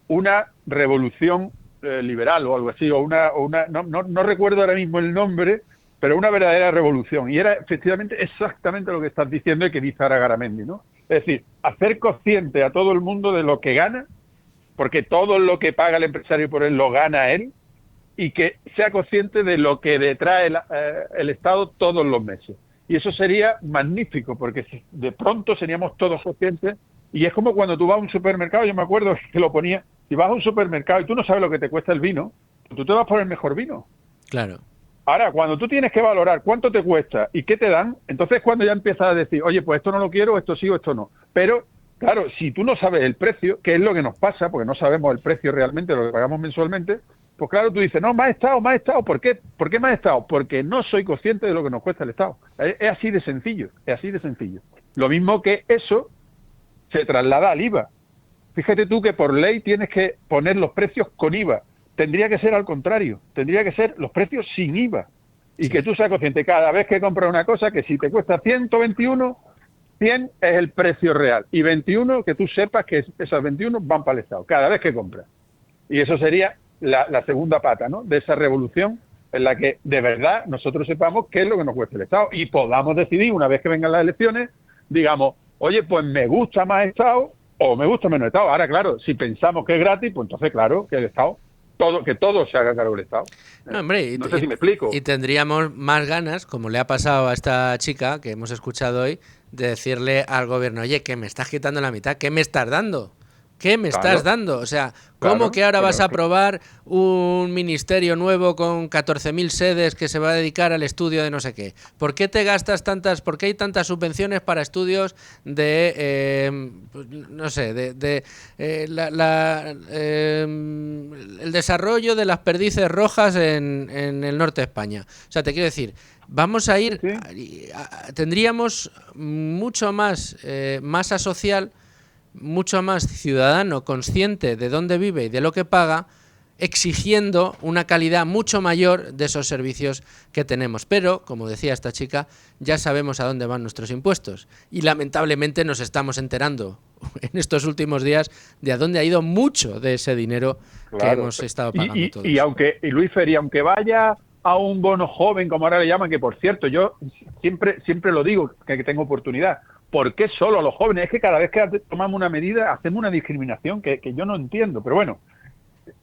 una revolución liberal o algo así, no recuerdo ahora mismo el nombre, pero una verdadera revolución. Y era efectivamente exactamente lo que estás diciendo y que dice ahora Garamendi, ¿no? Es decir, hacer consciente a todo el mundo de lo que gana, porque todo lo que paga el empresario por él lo gana él, y que sea consciente de lo que le trae el Estado todos los meses. Y eso sería magnífico, porque de pronto seríamos todos conscientes. Y es como cuando tú vas a un supermercado, yo me acuerdo que lo ponía, si vas a un supermercado y tú no sabes lo que te cuesta el vino, tú te vas por el mejor vino. Claro. Ahora, cuando tú tienes que valorar cuánto te cuesta y qué te dan, entonces es cuando ya empiezas a decir, oye, pues esto no lo quiero, esto sí o esto no. Pero, claro, si tú no sabes el precio, que es lo que nos pasa, porque no sabemos el precio realmente, lo que pagamos mensualmente, pues claro, tú dices, no, me ha estado. ¿Por qué? ¿Por qué me ha estado? Porque no soy consciente de lo que nos cuesta el Estado. Es así de sencillo. Lo mismo que eso se traslada al IVA. Fíjate tú que por ley tienes que poner los precios con IVA. Tendría que ser al contrario, tendría que ser los precios sin IVA. Y que tú seas consciente cada vez que compras una cosa, que si te cuesta 121, 100 es el precio real. Y 21, que tú sepas que esos 21 van para el Estado, cada vez que compras. Y eso sería la segunda pata, ¿no?, de esa revolución en la que de verdad nosotros sepamos qué es lo que nos cuesta el Estado. Y podamos decidir, una vez que vengan las elecciones, digamos, oye, pues me gusta más Estado o me gusta menos Estado. Ahora, claro, si pensamos que es gratis, pues entonces, claro, que el Estado... que todo se haga cargo del Estado. No, hombre, no sé si me explico. Y tendríamos más ganas, como le ha pasado a esta chica que hemos escuchado hoy, de decirle al gobierno, oye, que me estás quitando la mitad, ¿qué me estás dando? ¿Qué me estás dando? O sea, ¿cómo que ahora vas a aprobar un ministerio nuevo con 14.000 sedes que se va a dedicar al estudio de no sé qué? ¿Por qué te gastas tantas, por qué hay tantas subvenciones para estudios de, no sé, el desarrollo de las perdices rojas en el norte de España? O sea, te quiero decir, vamos a ir, tendríamos mucho más masa social, mucho más ciudadano consciente de dónde vive y de lo que paga, exigiendo una calidad mucho mayor de esos servicios que tenemos. Pero, como decía esta chica, ya sabemos a dónde van nuestros impuestos y lamentablemente nos estamos enterando en estos últimos días de a dónde ha ido mucho de ese dinero que hemos estado pagando todos. Y Luis Fer, aunque vaya a un bono joven, como ahora le llaman, que por cierto, yo siempre lo digo, que tengo oportunidad, ¿por qué solo a los jóvenes? Es que cada vez que tomamos una medida hacemos una discriminación que yo no entiendo, pero bueno.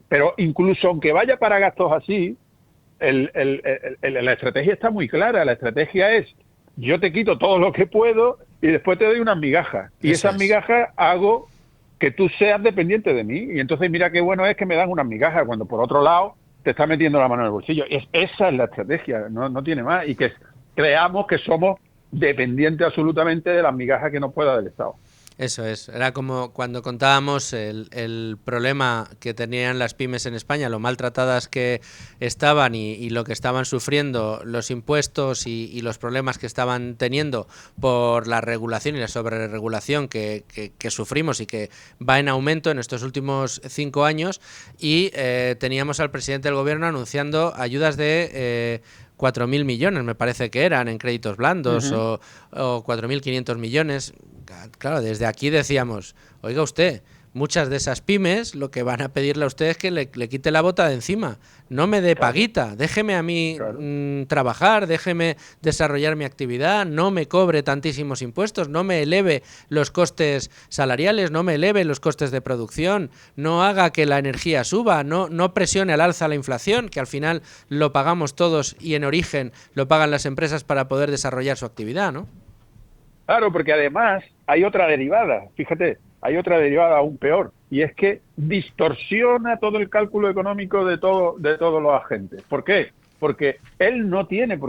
Pero incluso aunque vaya para gastos así, la estrategia está muy clara. La estrategia es, yo te quito todo lo que puedo y después te doy unas migajas. Y esas migajas hago que tú seas dependiente de mí. Y entonces mira qué bueno es que me dan unas migajas, cuando por otro lado te está metiendo la mano en el bolsillo. Esa es la estrategia, no tiene más. Y que creamos que somos dependientes absolutamente de las migajas que nos pueda del Estado. Eso es, era como cuando contábamos el problema que tenían las pymes en España, lo maltratadas que estaban y lo que estaban sufriendo, los impuestos y los problemas que estaban teniendo por la regulación y la sobreregulación que sufrimos y que va en aumento en estos últimos 5 años, y teníamos al presidente del gobierno anunciando ayudas de 4.000 millones, me parece que eran, en créditos blandos, o 4.500 millones. Claro, desde aquí decíamos, oiga usted, muchas de esas pymes lo que van a pedirle a usted es que le quite la bota de encima, no me dé paguita, déjeme a mí trabajar, déjeme desarrollar mi actividad, no me cobre tantísimos impuestos, no me eleve los costes salariales, no me eleve los costes de producción, no haga que la energía suba, no presione al alza la inflación, que al final lo pagamos todos y en origen lo pagan las empresas para poder desarrollar su actividad, ¿no? Claro, porque además hay otra derivada, fíjate, hay otra derivada aún peor, y es que distorsiona todo el cálculo económico de todos los agentes. ¿Por qué? Porque él no tiene,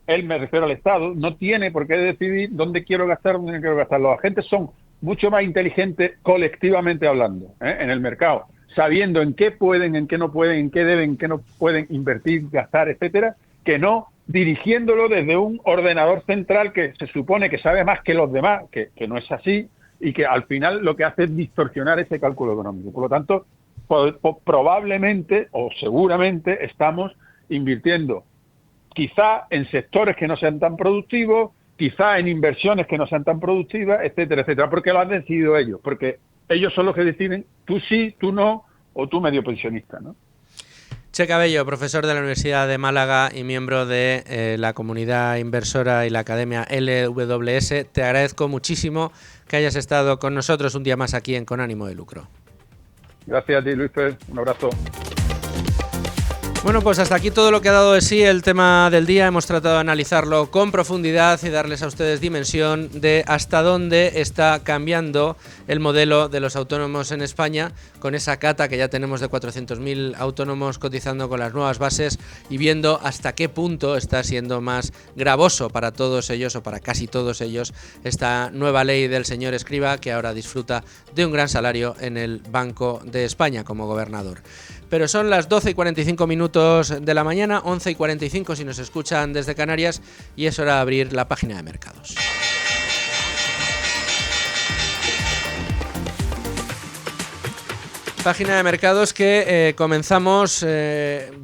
él me refiero al Estado, no tiene por qué decidir dónde quiero gastar, dónde no quiero gastar. Los agentes son mucho más inteligentes colectivamente hablando, en el mercado, sabiendo en qué pueden, en qué no pueden, en qué deben, en qué no pueden invertir, gastar, etcétera, que no dirigiéndolo desde un ordenador central que se supone que sabe más que los demás, que no es así, y que al final lo que hace es distorsionar ese cálculo económico. Por lo tanto, probablemente o seguramente estamos invirtiendo quizá en sectores que no sean tan productivos, quizá en inversiones que no sean tan productivas, etcétera, etcétera, porque lo han decidido ellos, porque ellos son los que deciden tú sí, tú no, o tú medio pensionista, ¿no? Che Cabello, profesor de la Universidad de Málaga y miembro de la comunidad inversora y la academia LWS, te agradezco muchísimo que hayas estado con nosotros un día más aquí en Con Ánimo de Lucro. Gracias a ti, Luis Fer. Un abrazo. Bueno, pues hasta aquí todo lo que ha dado de sí el tema del día. Hemos tratado de analizarlo con profundidad y darles a ustedes dimensión de hasta dónde está cambiando el modelo de los autónomos en España, con esa cata que ya tenemos de 400.000 autónomos cotizando con las nuevas bases y viendo hasta qué punto está siendo más gravoso para todos ellos o para casi todos ellos esta nueva ley del señor Escrivá, que ahora disfruta de un gran salario en el Banco de España como gobernador. Pero son las 12:45 de la mañana, 11:45 si nos escuchan desde Canarias, y es hora de abrir la página de mercados. Página de mercados que comenzamos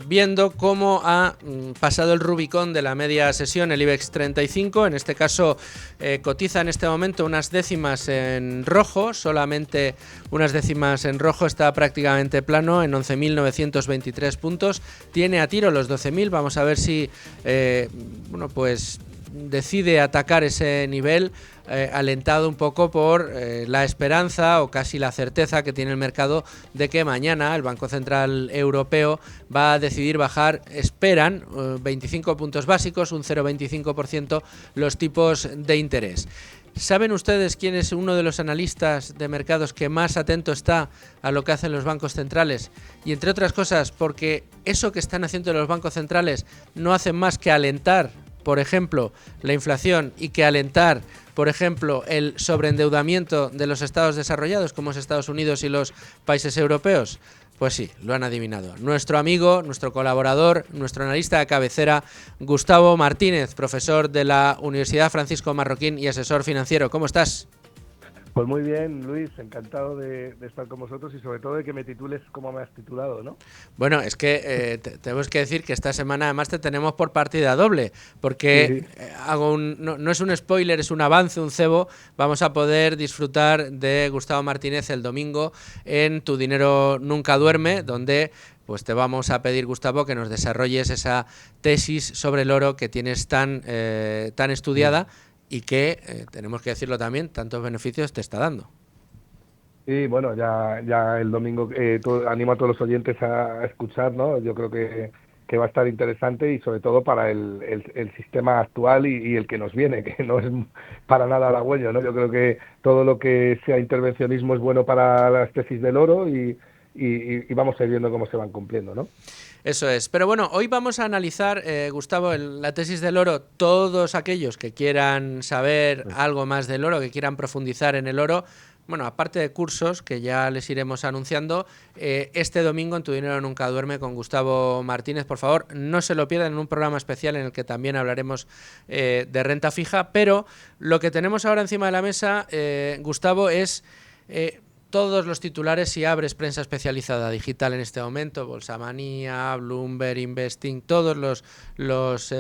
viendo cómo ha pasado el Rubicón de la media sesión, el IBEX 35. En este caso cotiza en este momento unas décimas en rojo, solamente unas décimas en rojo, está prácticamente plano en 11.923 puntos. Tiene a tiro los 12.000, vamos a ver si pues decide atacar ese nivel, alentado un poco por la esperanza o casi la certeza que tiene el mercado de que mañana el Banco Central Europeo va a decidir bajar, esperan, 25 puntos básicos, un 0,25% los tipos de interés. ¿Saben ustedes quién es uno de los analistas de mercados que más atento está a lo que hacen los bancos centrales? Y entre otras cosas, porque eso que están haciendo los bancos centrales no hacen más que alentar, por ejemplo, la inflación y que alentar, por ejemplo, el sobreendeudamiento de los estados desarrollados, como es Estados Unidos y los países europeos. Pues sí, lo han adivinado. Nuestro amigo, nuestro colaborador, nuestro analista de cabecera, Gustavo Martínez, profesor de la Universidad Francisco Marroquín y asesor financiero. ¿Cómo estás? Pues muy bien, Luis, encantado de estar con vosotros y sobre todo de que me titules como me has titulado, ¿no? Bueno, es que tenemos que decir que esta semana además te tenemos por partida doble, porque Sí. no es un spoiler, es un avance, un cebo. Vamos a poder disfrutar de Gustavo Martínez el domingo en Tu Dinero Nunca Duerme, donde pues te vamos a pedir, Gustavo, que nos desarrolles esa tesis sobre el oro que tienes tan estudiada y que, tenemos que decirlo también, tantos beneficios te está dando. Sí, bueno, ya el domingo animo a todos los oyentes a escuchar, ¿no? Yo creo que va a estar interesante y sobre todo para el sistema actual y el que nos viene, que no es para nada halagüeño, ¿no? Yo creo que todo lo que sea intervencionismo es bueno para las tesis del oro y vamos a ir viendo cómo se van cumpliendo, ¿no? Eso es. Pero bueno, hoy vamos a analizar, Gustavo, la tesis del oro. Todos aquellos que quieran saber algo más del oro, que quieran profundizar en el oro, bueno, aparte de cursos que ya les iremos anunciando, este domingo en Tu Dinero Nunca Duerme con Gustavo Martínez, por favor, no se lo pierdan, en un programa especial en el que también hablaremos de renta fija. Pero lo que tenemos ahora encima de la mesa, Gustavo, es todos los titulares. Si abres prensa especializada digital en este momento, Bolsamanía, Bloomberg, Investing, todos los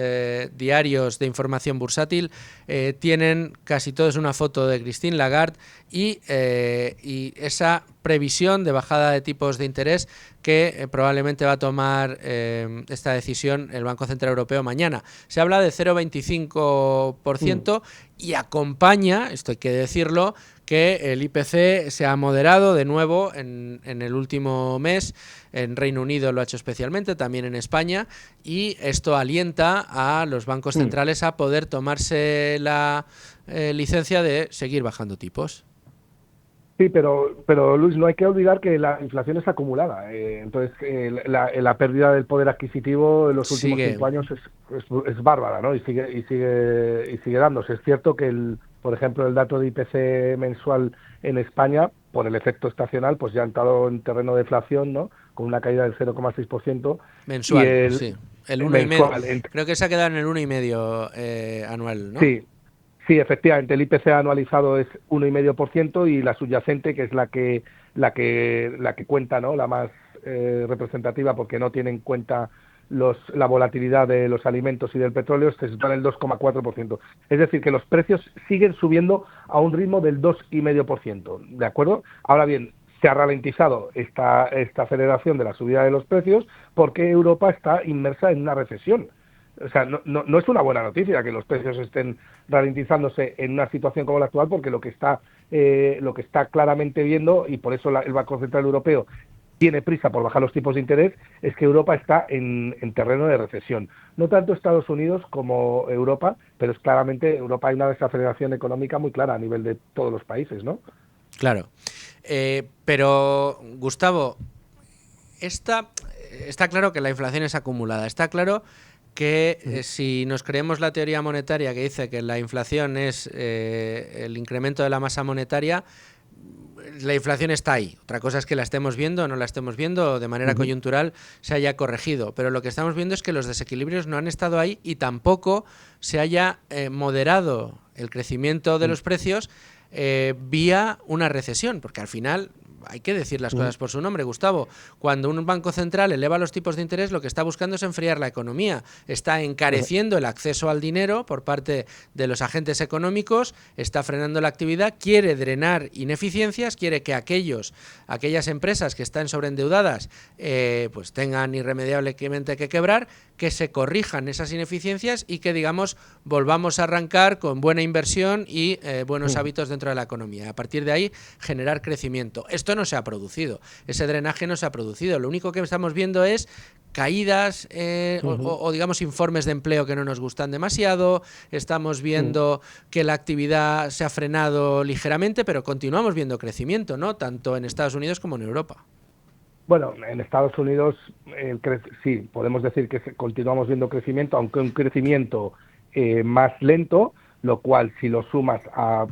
diarios de información bursátil tienen casi todos una foto de Christine Lagarde y esa previsión de bajada de tipos de interés que probablemente va a tomar esta decisión el Banco Central Europeo mañana. Se habla de 0,25% y acompaña, esto hay que decirlo, que el IPC se ha moderado de nuevo en el último mes. En Reino Unido lo ha hecho especialmente, también en España, y esto alienta a los bancos centrales a poder tomarse la licencia de seguir bajando tipos. Sí, pero Luis, no hay que olvidar que la inflación es acumulada. Entonces, la pérdida del poder adquisitivo en los últimos 5 años es bárbara, ¿no? Y sigue dándose. Es cierto que por ejemplo, el dato de IPC mensual en España, por el efecto estacional, pues ya ha entrado en terreno de deflación, ¿no? Con una caída del 0,6%. Mensual, sí. El 1,5%. Creo que se ha quedado en el 1,5% anual, ¿no? Sí. Sí, efectivamente, el IPC anualizado es 1,5% y la subyacente, que es la que cuenta, ¿no? La más representativa, porque no tiene en cuenta la volatilidad de los alimentos y del petróleo, se sitúa en el 2,4%. Es decir, que los precios siguen subiendo a un ritmo del 2,5%, ¿de acuerdo? Ahora bien, se ha ralentizado esta aceleración de la subida de los precios porque Europa está inmersa en una recesión. O sea, no es una buena noticia que los precios estén ralentizándose en una situación como la actual, porque lo que está claramente viendo, y por eso el Banco Central Europeo tiene prisa por bajar los tipos de interés, es que Europa está en terreno de recesión. No tanto Estados Unidos como Europa, pero es claramente Europa hay una desaceleración económica muy clara a nivel de todos los países, ¿no? Claro. Pero, Gustavo, está claro que la inflación es acumulada. Está claro que si nos creemos la teoría monetaria que dice que la inflación es el incremento de la masa monetaria, la inflación está ahí. Otra cosa es que la estemos viendo o no la estemos viendo, o de manera coyuntural se haya corregido. Pero lo que estamos viendo es que los desequilibrios no han estado ahí y tampoco se haya moderado el crecimiento de los precios vía una recesión, porque al final hay que decir las cosas por su nombre, Gustavo. Cuando un banco central eleva los tipos de interés, lo que está buscando es enfriar la economía. Está encareciendo el acceso al dinero por parte de los agentes económicos, está frenando la actividad, quiere drenar ineficiencias, quiere que aquellas empresas que están sobreendeudadas pues tengan irremediablemente que quebrar, que se corrijan esas ineficiencias y que, digamos, volvamos a arrancar con buena inversión y buenos hábitos dentro de la economía. A partir de ahí, generar crecimiento. Esto no se ha producido, ese drenaje no se ha producido. Lo único que estamos viendo es caídas o digamos informes de empleo que no nos gustan demasiado. Estamos viendo que la actividad se ha frenado ligeramente, pero continuamos viendo crecimiento, ¿no? Tanto en Estados Unidos como en Europa. Bueno, en Estados Unidos sí, podemos decir que continuamos viendo crecimiento, aunque un crecimiento más lento, lo cual si lo sumas a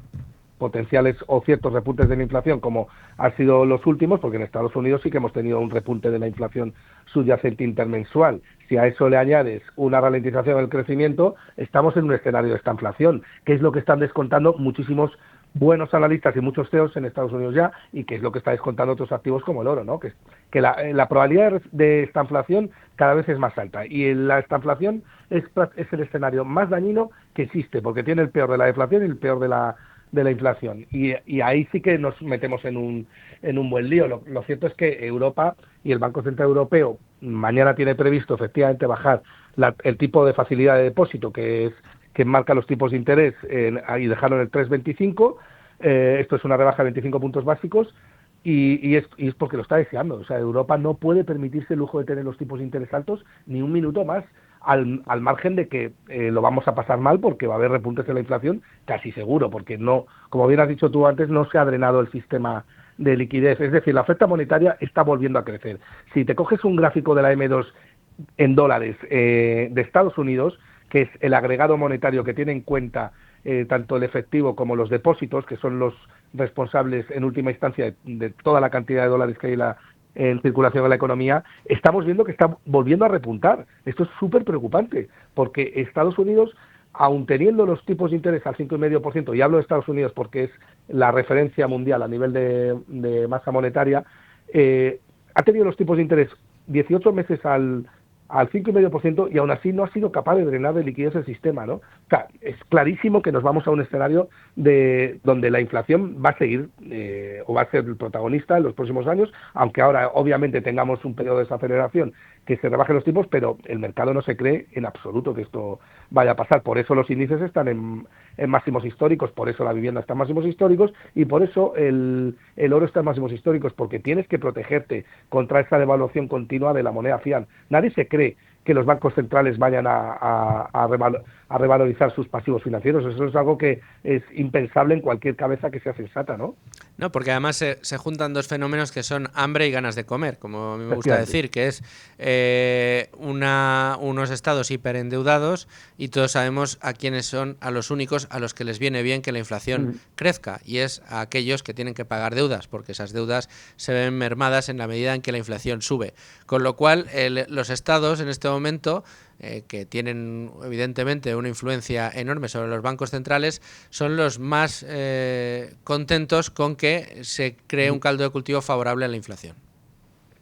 potenciales o ciertos repuntes de la inflación, como han sido los últimos, porque en Estados Unidos sí que hemos tenido un repunte de la inflación subyacente intermensual. Si a eso le añades una ralentización del crecimiento, estamos en un escenario de esta inflación, que es lo que están descontando muchísimos buenos analistas y muchos CEOs en Estados Unidos ya, y que es lo que está descontando otros activos como el oro, ¿no? Que la probabilidad de estanflación cada vez es más alta, y la estanflación es el escenario más dañino que existe, porque tiene el peor de la deflación y el peor de la inflación, y ahí sí que nos metemos en un buen lío. Lo cierto es que Europa y el Banco Central Europeo mañana tiene previsto efectivamente bajar el tipo de facilidad de depósito, que marca los tipos de interés, y dejarlo en el 3,25. Esto es una rebaja de 25 puntos básicos, y es porque lo está deseando. O sea, Europa no puede permitirse el lujo de tener los tipos de interés altos ni un minuto más, al margen de que lo vamos a pasar mal, porque va a haber repuntes de la inflación casi seguro, porque no, como bien has dicho tú antes, no se ha drenado el sistema de liquidez. Es decir, la oferta monetaria está volviendo a crecer. Si te coges un gráfico de la M2 en dólares de Estados Unidos, que es el agregado monetario que tiene en cuenta tanto el efectivo como los depósitos, que son los responsables en última instancia de toda la cantidad de dólares que hay en circulación en la economía, estamos viendo que está volviendo a repuntar. Esto es súper preocupante, porque Estados Unidos, aun teniendo los tipos de interés al 5,5%, y hablo de Estados Unidos porque es la referencia mundial a nivel de masa monetaria, ha tenido los tipos de interés 18 meses al 5,5%, y aún así no ha sido capaz de drenar de liquidez el sistema, ¿no? O sea, es clarísimo que nos vamos a un escenario donde la inflación va a seguir o va a ser el protagonista en los próximos años, aunque ahora obviamente tengamos un periodo de desaceleración, que se rebajen los tipos, pero el mercado no se cree en absoluto que esto vaya a pasar. Por eso los índices están en máximos históricos, por eso la vivienda está en máximos históricos, y por eso el oro está en máximos históricos, porque tienes que protegerte contra esa devaluación continua de la moneda fiat. Nadie se cree que los bancos centrales vayan a revalorizar sus pasivos financieros. Eso es algo que es impensable en cualquier cabeza que sea sensata, ¿no? No, porque además se juntan dos fenómenos que son hambre y ganas de comer, como a mí me gusta decir, que es unos estados hiperendeudados, y todos sabemos a quiénes son a los únicos a los que les viene bien que la inflación crezca, y es a aquellos que tienen que pagar deudas, porque esas deudas se ven mermadas en la medida en que la inflación sube. Con lo cual, los estados en este momento, que tienen evidentemente una influencia enorme sobre los bancos centrales, son los más contentos con que se cree un caldo de cultivo favorable a la inflación.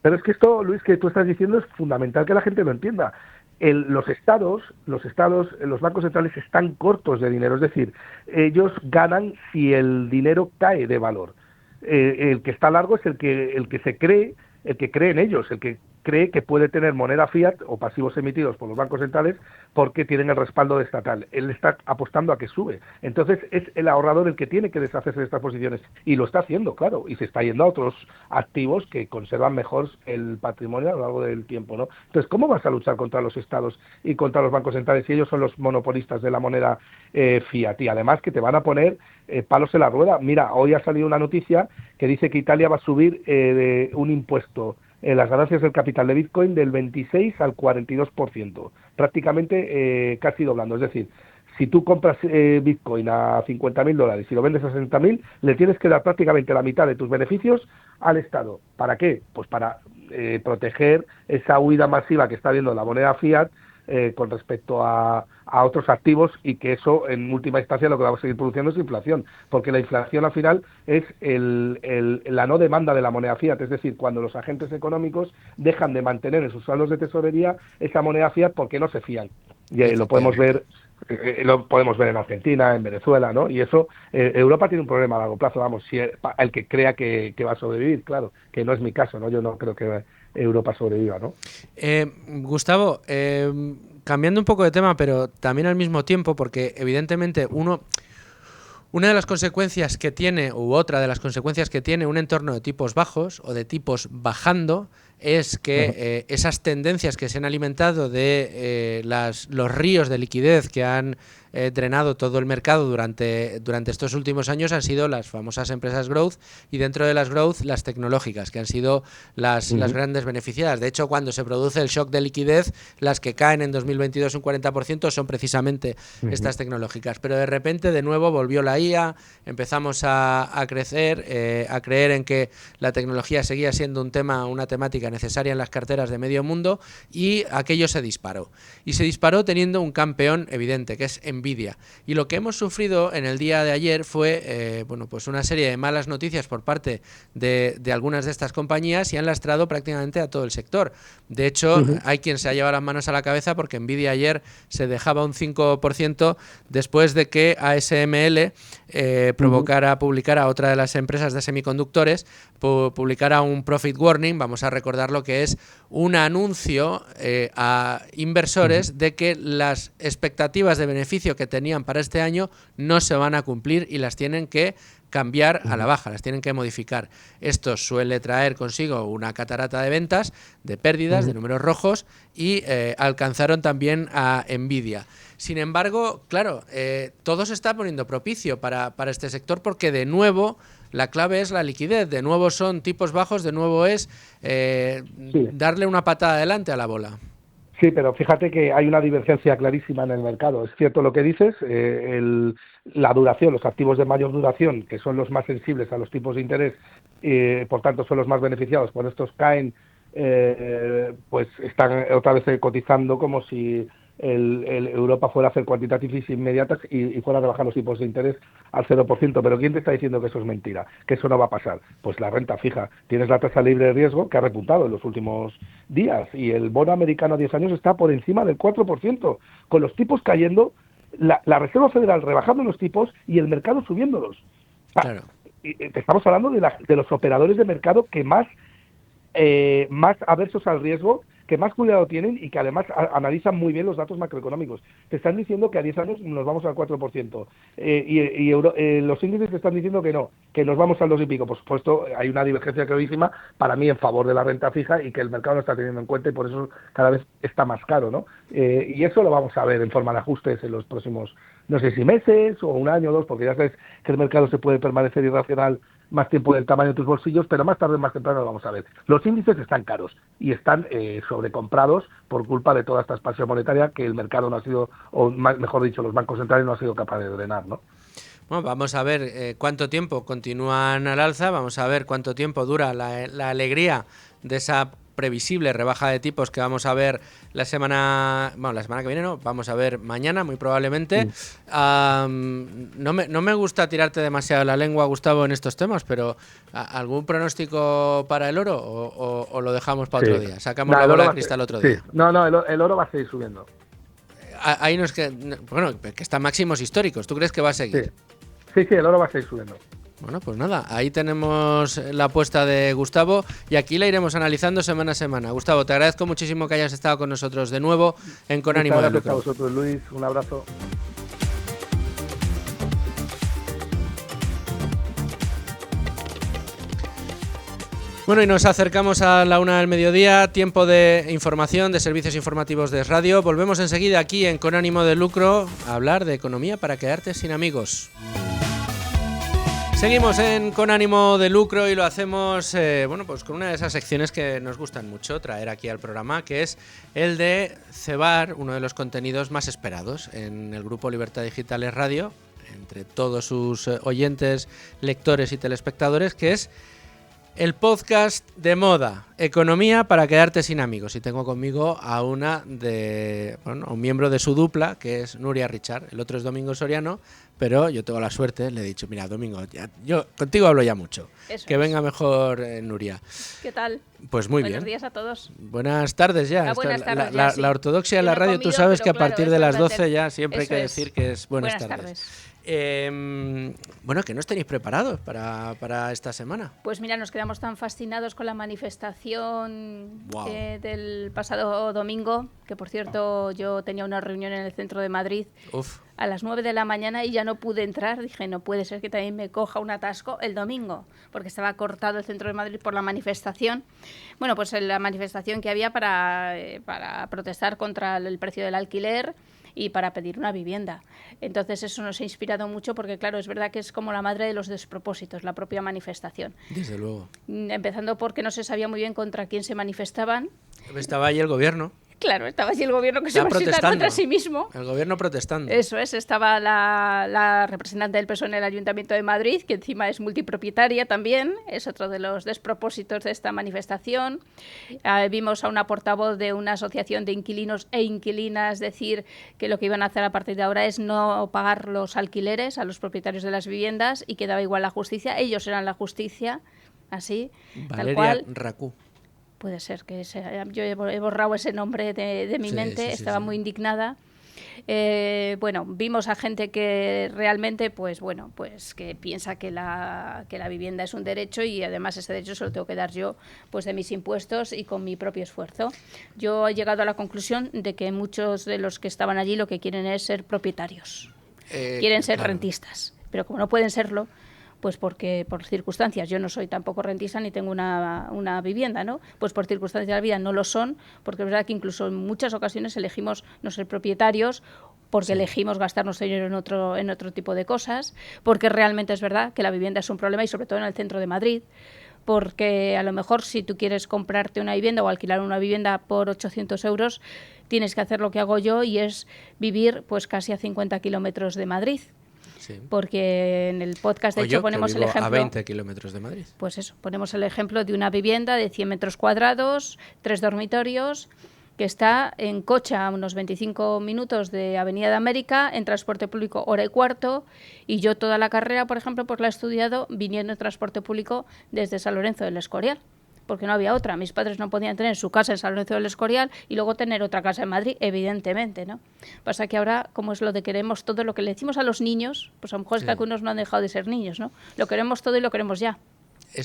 Pero es que esto, Luis, que tú estás diciendo es fundamental que la gente lo entienda. Los bancos centrales están cortos de dinero, es decir, ellos ganan si el dinero cae de valor. El que está largo es el que cree en ellos, el que cree que puede tener moneda fiat o pasivos emitidos por los bancos centrales porque tienen el respaldo estatal. Él está apostando a que sube. Entonces es el ahorrador el que tiene que deshacerse de estas posiciones, y lo está haciendo, claro, y se está yendo a otros activos que conservan mejor el patrimonio a lo largo del tiempo, ¿no? Entonces, ¿cómo vas a luchar contra los estados y contra los bancos centrales si ellos son los monopolistas de la moneda fiat? Y además que te van a poner palos en la rueda. Mira, hoy ha salido una noticia que dice que Italia va a subir un impuesto en las ganancias del capital de Bitcoin del 26 al 42%, prácticamente casi doblando. Es decir, si tú compras Bitcoin a $50.000 y lo vendes a 60.000, le tienes que dar prácticamente la mitad de tus beneficios al Estado. ¿Para qué? Pues para proteger esa huida masiva que está habiendo la moneda fiat con respecto a otros activos, y que eso en última instancia lo que va a seguir produciendo es inflación, porque la inflación al final es la no demanda de la moneda fiat, es decir, cuando los agentes económicos dejan de mantener en sus saldos de tesorería esa moneda fiat porque no se fían. Y lo podemos ver en Argentina, en Venezuela, ¿no? Y eso, Europa tiene un problema a largo plazo, vamos, si el que crea que va a sobrevivir, claro, que no es mi caso, ¿no? Yo no creo que Europa sobreviva, ¿no? Gustavo, cambiando un poco de tema, pero también al mismo tiempo, porque evidentemente una de las consecuencias que tiene, u otra de las consecuencias que tiene un entorno de tipos bajos o de tipos bajando, es que esas tendencias que se han alimentado de los ríos de liquidez que han drenado todo el mercado durante estos últimos años han sido las famosas empresas growth, y dentro de las growth las tecnológicas, que han sido las grandes beneficiadas. De hecho, cuando se produce el shock de liquidez, las que caen en 2022 un 40% son precisamente estas tecnológicas. Pero de repente de nuevo volvió la IA, empezamos a crecer, a creer en que la tecnología seguía siendo una temática en necesaria en las carteras de medio mundo, y aquello se disparó. Y se disparó teniendo un campeón evidente, que es Nvidia. Y lo que hemos sufrido en el día de ayer fue pues una serie de malas noticias por parte de algunas de estas compañías, y han lastrado prácticamente a todo el sector. De hecho, hay quien se ha llevado las manos a la cabeza porque Nvidia ayer se dejaba un 5% después de que ASML publicara, otra de las empresas de semiconductores, publicara un profit warning. Vamos a recordar lo que es un anuncio a inversores de que las expectativas de beneficio que tenían para este año no se van a cumplir y las tienen que cambiar a la baja, las tienen que modificar. Esto suele traer consigo una catarata de ventas, de pérdidas, de números rojos, y alcanzaron también a Nvidia. Sin embargo, claro, todo se está poniendo propicio para este sector, porque de nuevo la clave es la liquidez, de nuevo son tipos bajos, de nuevo es darle una patada adelante a la bola. Sí, pero fíjate que hay una divergencia clarísima en el mercado. Es cierto lo que dices, la duración, los activos de mayor duración, que son los más sensibles a los tipos de interés, por tanto son los más beneficiados, cuando estos caen, pues están otra vez cotizando como si Europa fuera a hacer quantitative easing inmediatas y fuera a rebajar los tipos de interés al 0%. Pero ¿quién te está diciendo que eso es mentira? Que eso no va a pasar. Pues la renta fija. Tienes la tasa libre de riesgo, que ha repuntado en los últimos días, y el bono americano a 10 años está por encima del 4%. Con los tipos cayendo, la Reserva Federal rebajando los tipos y el mercado subiéndolos. Claro. Estamos hablando de los operadores de mercado que más aversos al riesgo, que más cuidado tienen y que además analizan muy bien los datos macroeconómicos. Te están diciendo que a 10 años nos vamos al 4%. Los índices te están diciendo que no, que nos vamos al 2 y pico. Por supuesto, hay una divergencia clarísima para mí en favor de la renta fija y que el mercado no está teniendo en cuenta, y por eso cada vez está más caro, ¿no? Y eso lo vamos a ver en forma de ajustes en los próximos, no sé si meses o un año o dos, porque ya sabes que el mercado se puede permanecer irracional más tiempo del tamaño de tus bolsillos, pero más tarde o más temprano lo vamos a ver. Los índices están caros y están sobrecomprados por culpa de toda esta expansión monetaria que el mercado no ha sido, o mejor dicho, los bancos centrales no han sido capaces de drenar, ¿no? Bueno, vamos a ver cuánto tiempo continúan al alza, vamos a ver cuánto tiempo dura la alegría de esa previsible rebaja de tipos que vamos a ver la semana que viene, no, vamos a ver mañana, muy probablemente. No me gusta tirarte demasiado la lengua, Gustavo, en estos temas, pero ¿algún pronóstico para el oro o lo dejamos para otro día? Sacamos la bola de cristal otro día. No, el oro va a seguir subiendo. Ahí no es que, bueno, que está máximos históricos. ¿Tú crees que va a seguir? Sí, el oro va a seguir subiendo. Bueno, pues nada, ahí tenemos la apuesta de Gustavo y aquí la iremos analizando semana a semana. Gustavo, te agradezco muchísimo que hayas estado con nosotros de nuevo en Con Ánimo de Lucro. Gracias a vosotros, Luis. Un abrazo. Bueno, y nos acercamos a la 1 del mediodía, tiempo de información de servicios informativos de radio. Volvemos enseguida aquí en Con Ánimo de Lucro a hablar de economía para quedarte sin amigos. Seguimos en Con Ánimo de Lucro y lo hacemos pues con una de esas secciones que nos gustan mucho traer aquí al programa, que es el de cebar uno de los contenidos más esperados en el grupo Libertad Digitales Radio, entre todos sus oyentes, lectores y telespectadores, que es el podcast de moda, Economía para quedarte sin amigos. Y tengo conmigo a un miembro de su dupla, que es Nuria Richard. El otro es Domingo Soriano, pero yo tengo la suerte, le he dicho, mira, Domingo, yo contigo hablo ya mucho. Eso que venga mejor Nuria. ¿Qué tal? Pues muy bien. Buenos días a todos. Buenas tardes ya. Buenas tardes, la ortodoxia de la radio, tú sabes que a partir de las 12 ya siempre hay que decir que es buenas tardes. Bueno, ¿qué nos tenéis preparados para esta semana? Pues mira, nos quedamos tan fascinados con la manifestación del pasado domingo, que por cierto yo tenía una reunión en el centro de Madrid a las 9 de la mañana y ya no pude entrar. Dije, no puede ser que también me coja un atasco el domingo, porque estaba cortado el centro de Madrid por la manifestación. Bueno, pues la manifestación que había para protestar contra el precio del alquiler y para pedir una vivienda. Entonces eso nos ha inspirado mucho porque, claro, es verdad que es como la madre de los despropósitos, la propia manifestación. Desde luego. Empezando porque no se sabía muy bien contra quién se manifestaban. Estaba ahí el gobierno. Claro, estaba allí el gobierno que se Estaba presenta protestando. contra sí mismo. El gobierno protestando. Eso es, estaba la representante del PSOE en el Ayuntamiento de Madrid, que encima es multipropietaria también, es otro de los despropósitos de esta manifestación. Vimos a una portavoz de una asociación de inquilinos e inquilinas decir que lo que iban a hacer a partir de ahora es no pagar los alquileres a los propietarios de las viviendas y que daba igual la justicia, ellos eran la justicia, así, tal Valeria cual. Racú. Puede ser que yo he borrado ese nombre de mi mente, estaba muy indignada. Bueno, vimos a gente que realmente, pues que piensa que la vivienda es un derecho y además ese derecho se lo tengo que dar yo, pues de mis impuestos y con mi propio esfuerzo. Yo he llegado a la conclusión de que muchos de los que estaban allí lo que quieren es ser propietarios, quieren ser rentistas, pero como no pueden serlo, pues porque por circunstancias, yo no soy tampoco rentista ni tengo una vivienda, ¿no? Pues por circunstancias de la vida no lo son, porque es verdad que incluso en muchas ocasiones elegimos no ser propietarios porque elegimos gastarnos dinero en otro tipo de cosas, porque realmente es verdad que la vivienda es un problema y sobre todo en el centro de Madrid, porque a lo mejor si tú quieres comprarte una vivienda o alquilar una vivienda por 800 euros, tienes que hacer lo que hago yo y es vivir pues casi a 50 kilómetros de Madrid. Sí. Porque en el podcast, de hecho, ponemos el ejemplo... a 20 kilómetros de Madrid. Pues eso, ponemos el ejemplo de una vivienda de 100 metros cuadrados, 3 dormitorios, que está en coche a unos 25 minutos de Avenida de América, en transporte público hora y cuarto, y yo toda la carrera, por ejemplo, pues la he estudiado viniendo en transporte público desde San Lorenzo del Escorial, porque no había otra. Mis padres no podían tener su casa en San Lorenzo del Escorial y luego tener otra casa en Madrid, evidentemente, ¿no? Pasa que ahora, como es lo de queremos todo, lo que le decimos a los niños, pues a lo mejor es que algunos no han dejado de ser niños, ¿no? Lo queremos todo y lo queremos ya.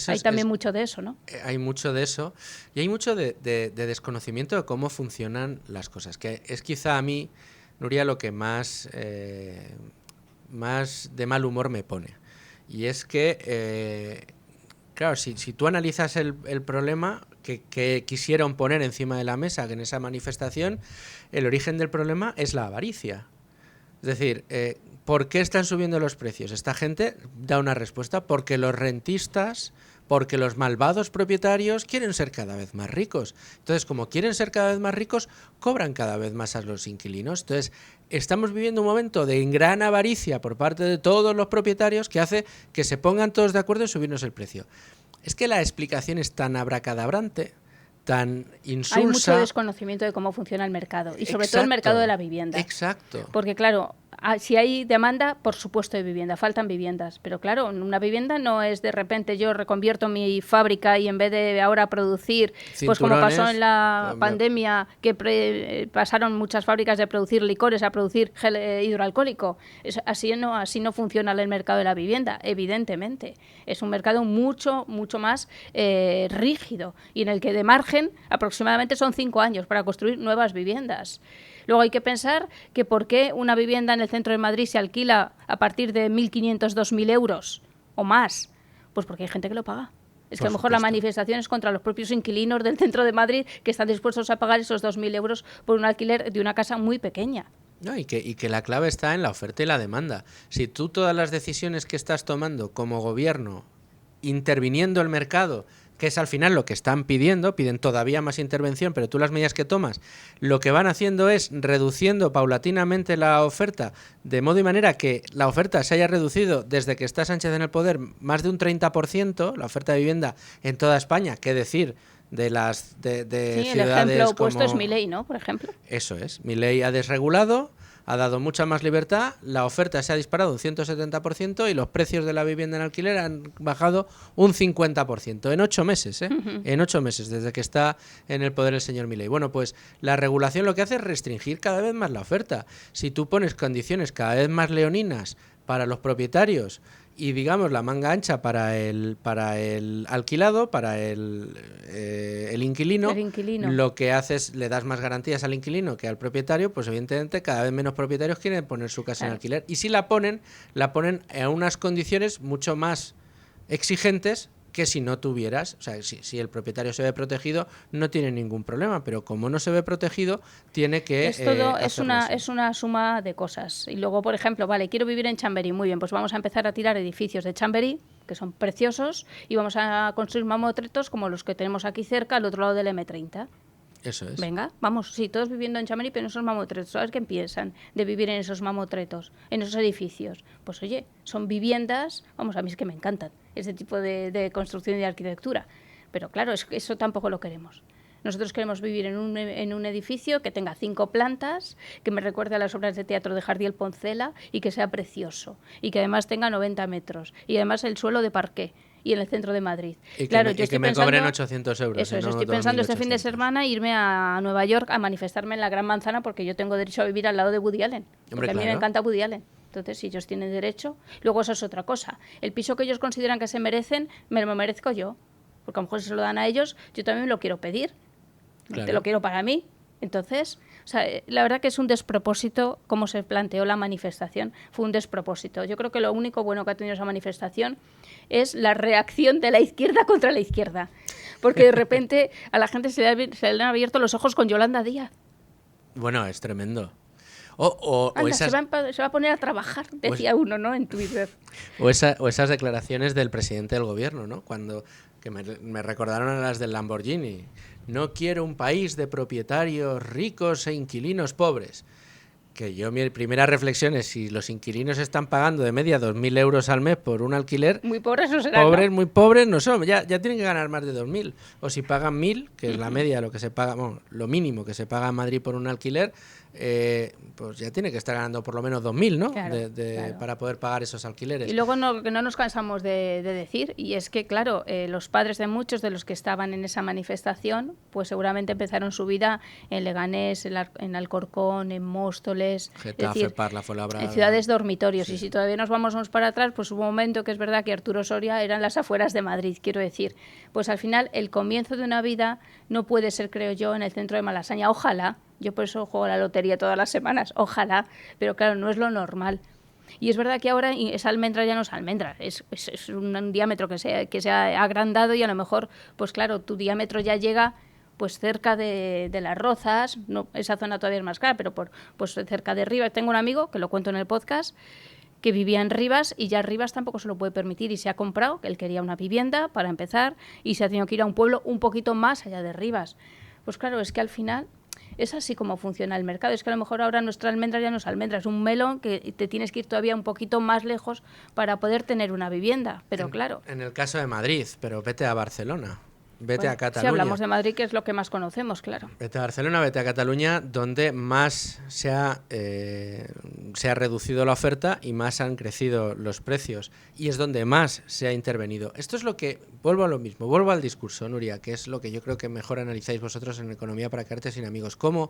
Hay también mucho de eso, ¿no? Hay mucho de eso y hay mucho de desconocimiento de cómo funcionan las cosas, que es quizá a mí, Nuria, lo que más de mal humor me pone. Y es que... claro, si tú analizas el problema que quisieron poner encima de la mesa, que en esa manifestación, el origen del problema es la avaricia. Es decir, ¿por qué están subiendo los precios? Esta gente da una respuesta: porque los rentistas, porque los malvados propietarios quieren ser cada vez más ricos. Entonces, como quieren ser cada vez más ricos, cobran cada vez más a los inquilinos. Entonces, estamos viviendo un momento de gran avaricia por parte de todos los propietarios que hace que se pongan todos de acuerdo en subirnos el precio. Es que la explicación es tan abracadabrante, tan insulsa. Hay mucho desconocimiento de cómo funciona el mercado y sobre todo el mercado de la vivienda. Exacto. Porque claro, si hay demanda, por supuesto hay vivienda, faltan viviendas, pero claro, una vivienda no es de repente yo reconvierto mi fábrica y en vez de ahora producir, pues como pasó en la pandemia, que pasaron muchas fábricas de producir licores a producir gel hidroalcohólico. Así no funciona el mercado de la vivienda, evidentemente. Es un mercado mucho más rígido y en el que de margen aproximadamente son 5 años para construir nuevas viviendas. Luego hay que pensar que por qué una vivienda en el centro de Madrid se alquila a partir de 1.500, 2.000 euros o más. Pues porque hay gente que lo paga. Es que a lo mejor la manifestación es contra los propios inquilinos del centro de Madrid que están dispuestos a pagar esos 2.000 euros por un alquiler de una casa muy pequeña. No, y que la clave está en la oferta y la demanda. Si tú todas las decisiones que estás tomando como gobierno, interviniendo el mercado, que es al final lo que están pidiendo, piden todavía más intervención, pero tú las medidas que tomas, lo que van haciendo es reduciendo paulatinamente la oferta, de modo y manera que la oferta se haya reducido desde que está Sánchez en el poder más de un 30%, la oferta de vivienda en toda España, qué decir de las de sí, ciudades el ejemplo opuesto como... es Milei, ¿no? Por ejemplo. Eso es, Milei ha desregulado, ha dado mucha más libertad, la oferta se ha disparado un 170% y los precios de la vivienda en alquiler han bajado un 50% en 8 meses, en 8 meses, desde que está en el poder el señor Milei. Bueno, pues la regulación lo que hace es restringir cada vez más la oferta. Si tú pones condiciones cada vez más leoninas para los propietarios y, digamos, la manga ancha para el alquilado, para el inquilino, lo que haces, le das más garantías al inquilino que al propietario, pues evidentemente cada vez menos propietarios quieren poner su casa en alquiler. Y si la ponen a unas condiciones mucho más exigentes que si no tuvieras, o sea, si el propietario se ve protegido, no tiene ningún problema, pero como no se ve protegido, tiene que... Es una suma de cosas. Y luego, por ejemplo, vale, quiero vivir en Chamberí, muy bien, pues vamos a empezar a tirar edificios de Chamberí, que son preciosos, y vamos a construir mamotretos como los que tenemos aquí cerca, al otro lado del M30. Eso es. Venga, vamos, sí, todos viviendo en Chamberí, pero en esos mamotretos. ¿Sabes qué piensan de vivir en esos mamotretos, en esos edificios? Pues oye, son viviendas, vamos, a mí es que me encantan ese tipo de construcción y de arquitectura. Pero claro, eso tampoco lo queremos. Nosotros queremos vivir en un edificio que tenga 5 plantas, que me recuerde a las obras de teatro de Jardiel Poncela y que sea precioso. Y que además tenga 90 metros. Y además el suelo de parqué. Y en el centro de Madrid. Y que me cobren 800 euros. Eso es, estoy pensando este fin de semana irme a Nueva York a manifestarme en la Gran Manzana porque yo tengo derecho a vivir al lado de Woody Allen. Porque a mí me encanta Woody Allen. Entonces, si ellos tienen derecho... Luego eso es otra cosa. El piso que ellos consideran que se merecen, me lo merezco yo. Porque a lo mejor si se lo dan a ellos, yo también me lo quiero pedir. Claro. Te lo quiero para mí. Entonces, o sea, la verdad que es un despropósito cómo se planteó la manifestación. Fue un despropósito. Yo creo que lo único bueno que ha tenido esa manifestación es la reacción de la izquierda contra la izquierda. Porque de repente a la gente se le han abierto los ojos con Yolanda Díaz. Bueno, es tremendo. Anda, se va a poner a trabajar, decía uno, ¿no? En Twitter. O esas declaraciones del presidente del gobierno, ¿no? Que me recordaron a las del Lamborghini. No quiero un país de propietarios ricos e inquilinos pobres. Que mi primera reflexión es, si los inquilinos están pagando de media 2.000 euros al mes por un alquiler... Muy pobres no serán, muy pobres no son, ya tienen que ganar más de 2.000. O si pagan 1.000, que es la media, lo que se paga, bueno, lo mínimo que se paga en Madrid por un alquiler, pues ya tiene que estar ganando por lo menos 2.000, ¿no? Claro. Para poder pagar esos alquileres. Y luego que no nos cansamos de decir, y es que, claro, los padres de muchos de los que estaban en esa manifestación, pues seguramente empezaron su vida en Leganés, en Alcorcón, en Móstoles, Getafe, Parla, Fuenlabrada, en ciudades dormitorios. Sí. Y si todavía nos vamos para atrás, pues hubo un momento que es verdad que Arturo Soria eran las afueras de Madrid, quiero decir. Pues al final el comienzo de una vida no puede ser, creo yo, en el centro de Malasaña. Ojalá. Yo por eso juego a la lotería todas las semanas, ojalá, pero claro, no es lo normal. Y es verdad que ahora esa almendra ya no es almendra, es un diámetro que se ha agrandado y a lo mejor, pues claro, tu diámetro ya llega pues cerca de Las Rozas, no, esa zona todavía es más cara, pero pues cerca de Rivas. Tengo un amigo, que lo cuento en el podcast, que vivía en Rivas y ya Rivas tampoco se lo puede permitir y se ha comprado, que él quería una vivienda para empezar y se ha tenido que ir a un pueblo un poquito más allá de Rivas. Pues claro, es que al final... Es así como funciona el mercado. Es que a lo mejor ahora nuestra almendra ya no es almendra, es un melón que te tienes que ir todavía un poquito más lejos para poder tener una vivienda. Pero claro. En el caso de Madrid, pero vete a Barcelona. Vete a Cataluña. Si hablamos de Madrid, que es lo que más conocemos, claro. Vete a Barcelona, vete a Cataluña, donde más se ha reducido la oferta y más han crecido los precios. Y es donde más se ha intervenido. Esto es lo que... Vuelvo a lo mismo, vuelvo al discurso, Nuria, que es lo que yo creo que mejor analizáis vosotros en Economía para quedarte sin amigos. ¿Cómo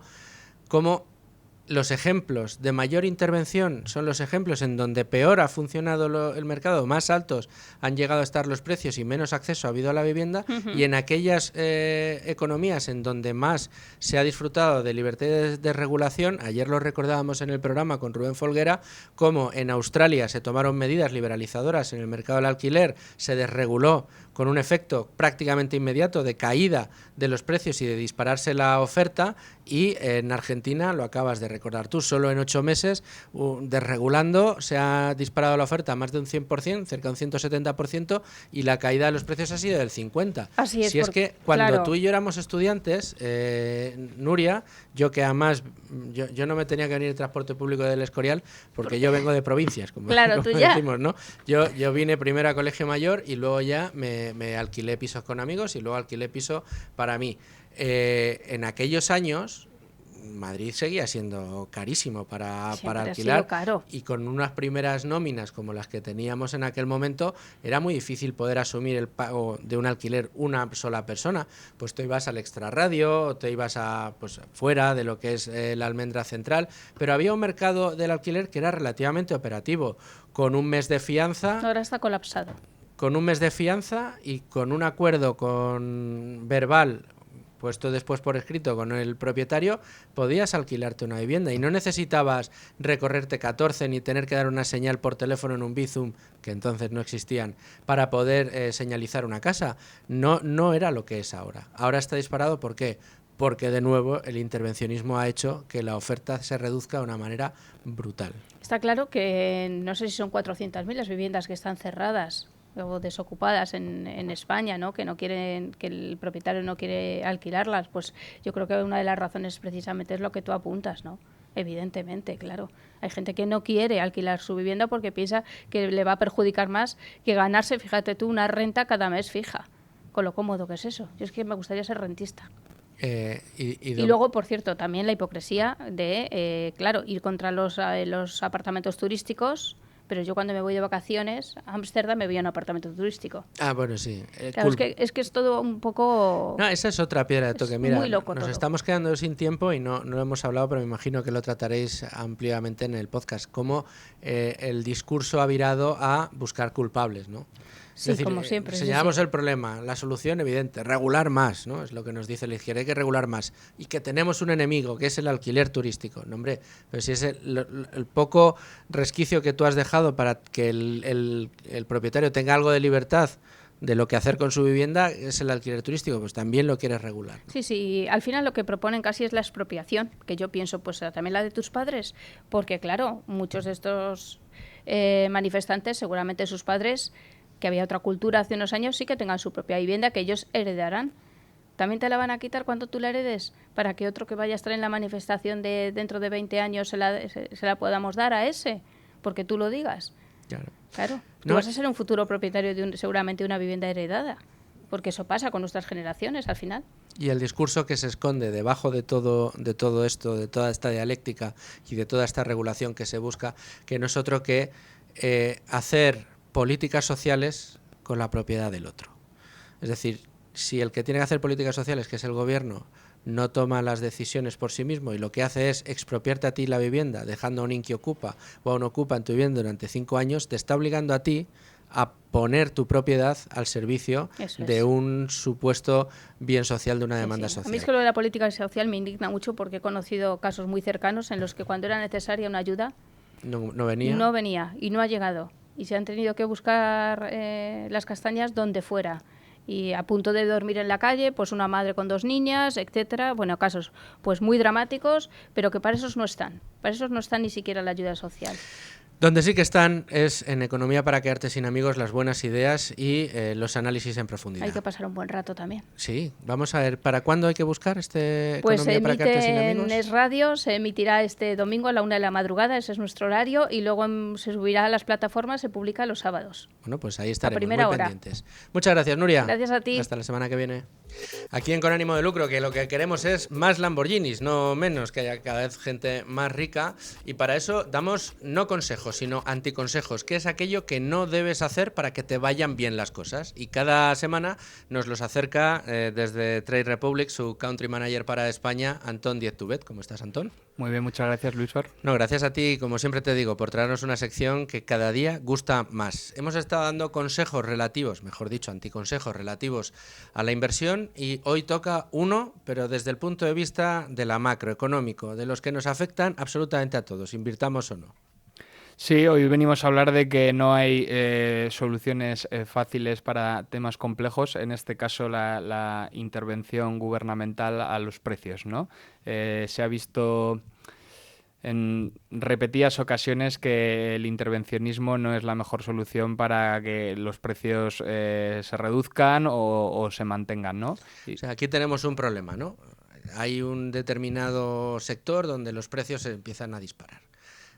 los ejemplos de mayor intervención son los ejemplos en donde peor ha funcionado el mercado, más altos han llegado a estar los precios y menos acceso ha habido a la vivienda, y en aquellas economías en donde más se ha disfrutado de libertades de regulación? Ayer lo recordábamos en el programa con Rubén Folguera, como en Australia se tomaron medidas liberalizadoras en el mercado del alquiler, se desreguló con un efecto prácticamente inmediato de caída de los precios y de dispararse la oferta, y en Argentina, lo acabas de recordar tú, solo en 8 meses, desregulando, se ha disparado la oferta a más de un 100%, cerca de un 170%, y la caída de los precios ha sido del 50%. Así es. Si es que cuando tú y yo éramos estudiantes, Nuria, yo que además, yo no me tenía que venir en transporte público del Escorial, porque yo vengo de provincias, como decimos, ¿no? Yo vine primero a Colegio Mayor y luego ya me alquilé pisos con amigos y luego alquilé piso para mí. En aquellos años Madrid seguía siendo carísimo para alquilar, caro. Y con unas primeras nóminas como las que teníamos en aquel momento era muy difícil poder asumir el pago de un alquiler una sola persona. Pues te ibas al extrarradio, te ibas fuera de lo que es la Almendra Central, pero había un mercado del alquiler que era relativamente operativo, con un mes de fianza. Ahora está colapsado. Con un mes de fianza y con un acuerdo verbal puesto después por escrito con el propietario, podías alquilarte una vivienda y no necesitabas recorrerte 14 ni tener que dar una señal por teléfono en un Bizum, que entonces no existían, para poder señalizar una casa. No era lo que es ahora. Ahora está disparado, ¿por qué? Porque de nuevo el intervencionismo ha hecho que la oferta se reduzca de una manera brutal. Está claro que no sé si son 400.000 las viviendas que están cerradas. o desocupadas en España, ¿no? Que no quieren, que el propietario no quiere alquilarlas, pues yo creo que una de las razones precisamente es lo que tú apuntas, ¿no? Evidentemente, claro. Hay gente que no quiere alquilar su vivienda porque piensa que le va a perjudicar más que ganarse, fíjate tú, una renta cada mes fija. Con lo cómodo que es eso. Yo es que me gustaría ser rentista. Y luego, por cierto, también la hipocresía de, claro, ir contra los apartamentos turísticos, pero yo cuando me voy de vacaciones a Ámsterdam me voy a un apartamento turístico. Ah, bueno, sí. Claro, es que es todo un poco... No, esa es otra piedra de toque. Mira, muy loco nos todo. Estamos quedando sin tiempo y no lo hemos hablado, pero me imagino que lo trataréis ampliamente en el podcast. Cómo el discurso ha virado a buscar culpables, ¿no? Sí, es decir, como siempre. Señalamos el problema, la solución evidente, regular más, ¿no? Es lo que nos dice la izquierda, hay que regular más. Y que tenemos un enemigo, que es el alquiler turístico. No, hombre, pero si es el poco resquicio que tú has dejado para que el propietario tenga algo de libertad de lo que hacer con su vivienda, es el alquiler turístico, pues también lo quieres regular, ¿no? Sí, al final lo que proponen casi es la expropiación, que yo pienso, pues también la de tus padres, porque claro, muchos de estos manifestantes, seguramente sus padres, que había otra cultura hace unos años, sí que tengan su propia vivienda que ellos heredarán. ¿También te la van a quitar cuando tú la heredes? Para que otro que vaya a estar en la manifestación de dentro de 20 años se la podamos dar a ese, porque tú lo digas. Claro. Tú vas a ser un futuro propietario de seguramente una vivienda heredada, porque eso pasa con nuestras generaciones al final. Y el discurso que se esconde debajo de todo esto, de toda esta dialéctica y de toda esta regulación que se busca, que no es otro que hacer políticas sociales con la propiedad del otro. Es decir, si el que tiene que hacer políticas sociales, que es el gobierno, no toma las decisiones por sí mismo y lo que hace es expropiarte a ti la vivienda, dejando a un inquiocupa o a un ocupa en tu vivienda durante 5 años, te está obligando a ti a poner tu propiedad al servicio de un supuesto bien social, de una demanda social. A mí es que lo de la política social me indigna mucho porque he conocido casos muy cercanos en los que cuando era necesaria una ayuda no venía y no ha llegado. Y se han tenido que buscar las castañas donde fuera. Y a punto de dormir en la calle, pues una madre con 2 niñas, etcétera. Bueno, casos pues muy dramáticos, pero que para esos no están. Para esos no están ni siquiera la ayuda social. Donde sí que están es en Economía para quedarte sin amigos, las buenas ideas y los análisis en profundidad. Hay que pasar un buen rato también. Sí, vamos a ver, ¿para cuándo hay que buscar pues Economía para quedarte sin amigos? Pues en Es Radio, se emitirá este domingo a la 1 de la madrugada, ese es nuestro horario, y luego se subirá a las plataformas, se publica los sábados. Bueno, pues ahí estaremos, muy pendientes. Muchas gracias, Nuria. Gracias a ti. Hasta la semana que viene. Aquí en Con Ánimo de Lucro, que lo que queremos es más Lamborghinis, no menos, que haya cada vez gente más rica, y para eso damos no consejos, sino anticonsejos, que es aquello que no debes hacer para que te vayan bien las cosas. Y cada semana nos los acerca desde Trade Republic su country manager para España, Antón Diez-Tubet. ¿Cómo estás, Antón? Muy bien, muchas gracias, Luis Fer. No, gracias a ti, como siempre te digo, por traernos una sección que cada día gusta más. Hemos estado dando consejos relativos, mejor dicho, anticonsejos relativos a la inversión, y hoy toca uno, pero desde el punto de vista de la macroeconómico, de los que nos afectan absolutamente a todos, invirtamos o no. Sí, hoy venimos a hablar de que no hay soluciones fáciles para temas complejos, en este caso la intervención gubernamental a los precios, ¿no? Se ha visto en repetidas ocasiones que el intervencionismo no es la mejor solución para que los precios se reduzcan o se mantengan, ¿no? O sea, aquí tenemos un problema, ¿no? Hay un determinado sector donde los precios se empiezan a disparar.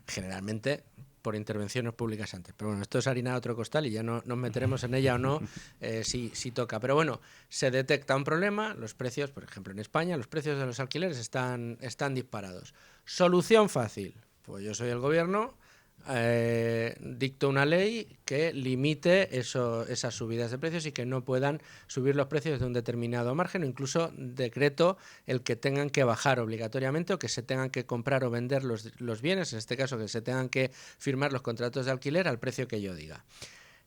Generalmente por intervenciones públicas antes. Pero bueno, esto es harina de otro costal y ya no nos meteremos en ella o no, si toca. Pero bueno, se detecta un problema, los precios, por ejemplo en España, los precios de los alquileres están disparados. Solución fácil, pues yo soy el gobierno, dicto una ley que limite esas subidas de precios y que no puedan subir los precios de un determinado margen, o incluso decreto el que tengan que bajar obligatoriamente o que se tengan que comprar o vender los bienes, en este caso que se tengan que firmar los contratos de alquiler al precio que yo diga.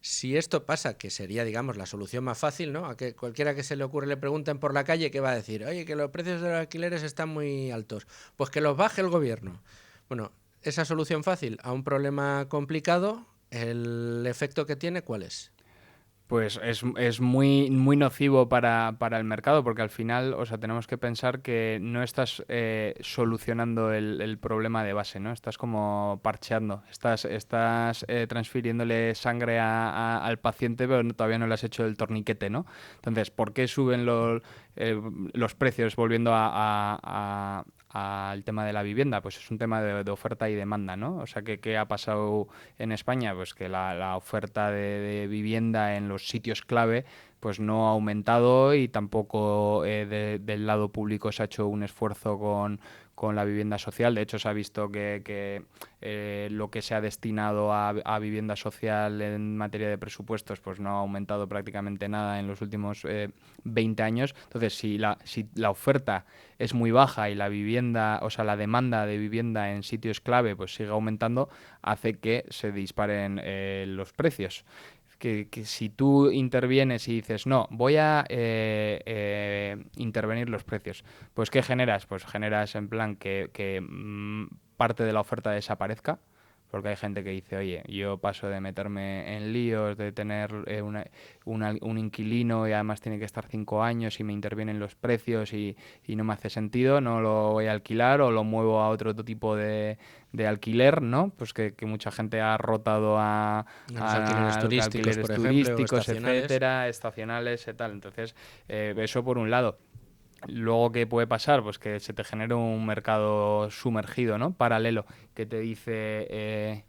Si esto pasa, que sería, digamos, la solución más fácil, ¿no? A que cualquiera que se le ocurre le pregunten por la calle, ¿qué va a decir? Oye, que los precios de los alquileres están muy altos. Pues que los baje el gobierno. Bueno, esa solución fácil a un problema complicado, ¿el efecto que tiene cuál es? Pues es muy, muy nocivo para el mercado, porque al final, o sea, tenemos que pensar que no estás solucionando el problema de base, ¿no? Estás como parcheando, estás transfiriéndole sangre al paciente, pero todavía no le has hecho el torniquete, ¿no? Entonces, ¿por qué suben los precios volviendo al tema de la vivienda? Pues es un tema de oferta y demanda, ¿no? O sea, ¿qué ha pasado en España? Pues que la oferta de vivienda en los sitios clave pues no ha aumentado y tampoco del lado público se ha hecho un esfuerzo con la vivienda social. De hecho, se ha visto que lo que se ha destinado a vivienda social en materia de presupuestos pues no ha aumentado prácticamente nada en los últimos 20 años. Entonces, si la oferta es muy baja y la vivienda, o sea, la demanda de vivienda en sitios clave pues sigue aumentando, hace que se disparen los precios. Que si tú intervienes y dices, no, voy a intervenir los precios, pues ¿qué generas? Pues generas en plan que parte de la oferta desaparezca, porque hay gente que dice, oye, yo paso de meterme en líos, de tener un inquilino y además tiene que estar 5 años y me intervienen los precios y no me hace sentido, no lo voy a alquilar o lo muevo a otro tipo de alquiler, ¿no? Pues que mucha gente ha rotado a los alquileres turísticos, por ejemplo, etcétera, estacionales y tal. Entonces, eso por un lado. Luego, ¿qué puede pasar? Pues que se te genere un mercado sumergido, ¿no? Paralelo, que te dice,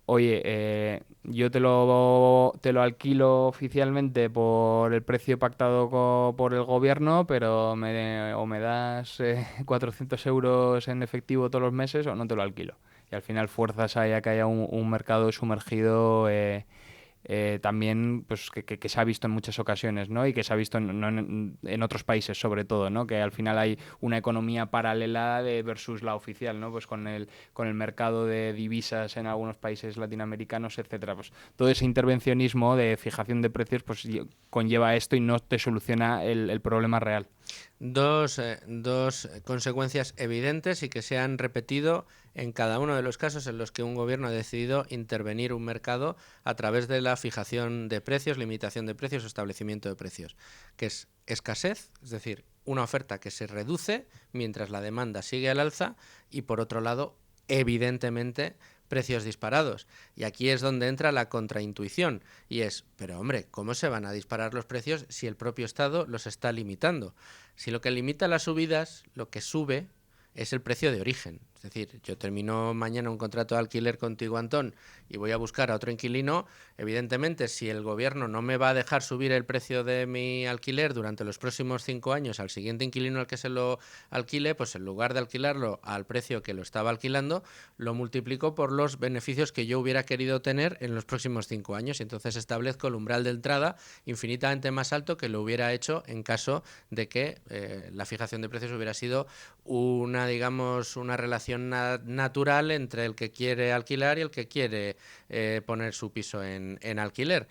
oye, yo te lo alquilo oficialmente por el precio pactado por el gobierno, pero o me das 400 euros en efectivo todos los meses o no te lo alquilo. Y al final fuerzas a que haya un mercado sumergido también pues que se ha visto en muchas ocasiones, ¿no? Y que se ha visto en otros países sobre todo, ¿no? Que al final hay una economía paralela versus la oficial, ¿no? Pues con el mercado de divisas en algunos países latinoamericanos, etcétera. Pues todo ese intervencionismo de fijación de precios pues conlleva esto y no te soluciona el problema real. Dos consecuencias evidentes y que se han repetido en cada uno de los casos en los que un gobierno ha decidido intervenir un mercado a través de la fijación de precios, limitación de precios o establecimiento de precios, que es escasez, es decir, una oferta que se reduce mientras la demanda sigue al alza y, por otro lado, evidentemente, precios disparados. Y aquí es donde entra la contraintuición y es, pero hombre, ¿cómo se van a disparar los precios si el propio Estado los está limitando? Si lo que limita las subidas, lo que sube es el precio de origen. Es decir, yo termino mañana un contrato de alquiler contigo, Antón, y voy a buscar a otro inquilino. Evidentemente, si el gobierno no me va a dejar subir el precio de mi alquiler durante los próximos 5 años al siguiente inquilino al que se lo alquile, pues en lugar de alquilarlo al precio que lo estaba alquilando, lo multiplico por los beneficios que yo hubiera querido tener en los próximos 5 años. Y entonces establezco el umbral de entrada infinitamente más alto que lo hubiera hecho en caso de que la fijación de precios hubiera sido una relación natural entre el que quiere alquilar y el que quiere poner su piso en alquiler.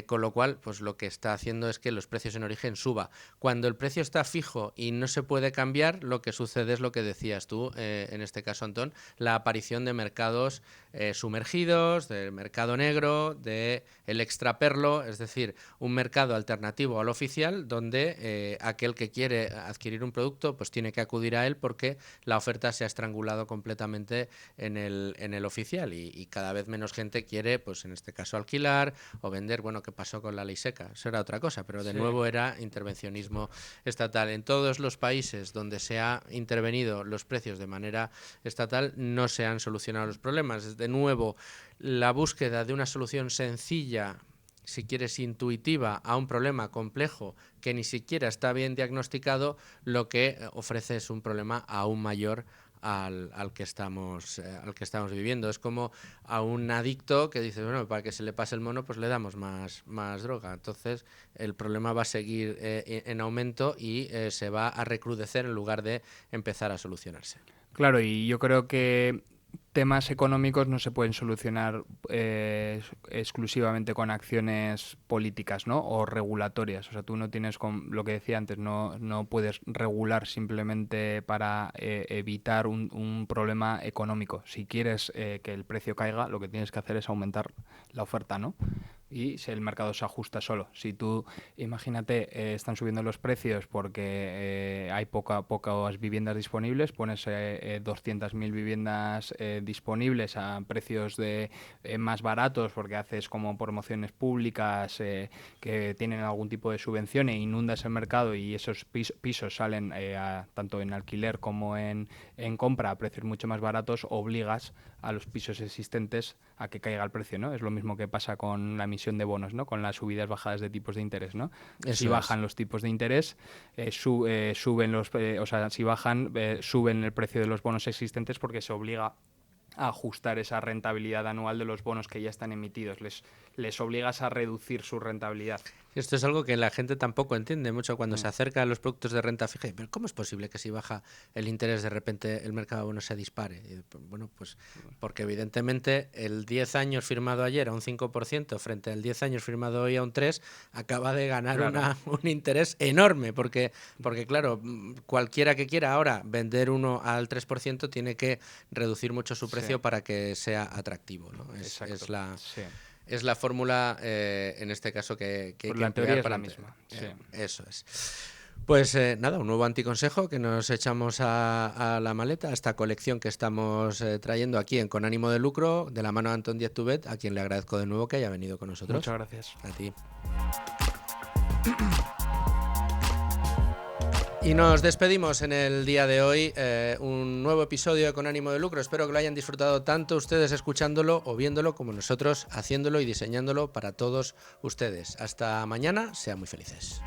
Con lo cual, pues lo que está haciendo es que los precios en origen suba. Cuando el precio está fijo y no se puede cambiar, lo que sucede es lo que decías tú, en este caso, Antón, la aparición de mercados sumergidos, del mercado negro, del extraperlo, es decir, un mercado alternativo al oficial donde aquel que quiere adquirir un producto pues tiene que acudir a él porque la oferta se ha estrangulado completamente en el oficial y cada vez menos gente quiere, pues en este caso, alquilar o vender. Bueno, ¿qué pasó con la ley seca? Eso era otra cosa, pero de nuevo era intervencionismo estatal. En todos los países donde se ha intervenido los precios de manera estatal no se han solucionado los problemas. De nuevo, la búsqueda de una solución sencilla, si quieres intuitiva, a un problema complejo que ni siquiera está bien diagnosticado, lo que ofrece es un problema aún mayor al que estamos viviendo. Es como a un adicto que dice, bueno, para que se le pase el mono, pues le damos más droga. Entonces, el problema va a seguir en aumento y se va a recrudecer en lugar de empezar a solucionarse. Claro, y yo creo que temas económicos no se pueden solucionar exclusivamente con acciones políticas, ¿no? O regulatorias. O sea, tú no tienes, lo que decía antes, no puedes regular simplemente para evitar un problema económico. Si quieres que el precio caiga, lo que tienes que hacer es aumentar la oferta, ¿no? y el mercado se ajusta solo. Si tú, imagínate, están subiendo los precios porque hay pocas viviendas disponibles, pones 200.000 viviendas disponibles a precios más baratos porque haces como promociones públicas que tienen algún tipo de subvención e inundas el mercado y esos pisos salen tanto en alquiler como en compra a precios mucho más baratos, obligas a los pisos existentes a que caiga el precio, ¿no? Es lo mismo que pasa con la emisión de bonos, ¿no? Con las subidas bajadas de tipos de interés, ¿no? Si bajan los tipos de interés, suben suben el precio de los bonos existentes porque se obliga a ajustar esa rentabilidad anual de los bonos que ya están emitidos. Les obligas a reducir su rentabilidad. Esto es algo que la gente tampoco entiende mucho cuando se acerca a los productos de renta fija. Pero ¿cómo es posible que si baja el interés de repente el mercado de bonos se dispare? Bueno, pues porque evidentemente el 10 años firmado ayer a un 5% frente al 10 años firmado hoy a un 3% acaba de ganar un interés enorme porque claro, cualquiera que quiera ahora vender uno al 3% tiene que reducir mucho su precio para que sea atractivo, ¿no? Es la fórmula, en este caso, que hay que la teoría es para la misma. Eso es. Pues nada, un nuevo anticonsejo que nos echamos a la maleta, a esta colección que estamos trayendo aquí en Con Ánimo de Lucro, de la mano de Antón Díez Tubet, a quien le agradezco de nuevo que haya venido con nosotros. Muchas gracias. A ti. Y nos despedimos en el día de hoy, un nuevo episodio de Con Ánimo de Lucro. Espero que lo hayan disfrutado tanto ustedes escuchándolo o viéndolo como nosotros haciéndolo y diseñándolo para todos ustedes. Hasta mañana, sean muy felices.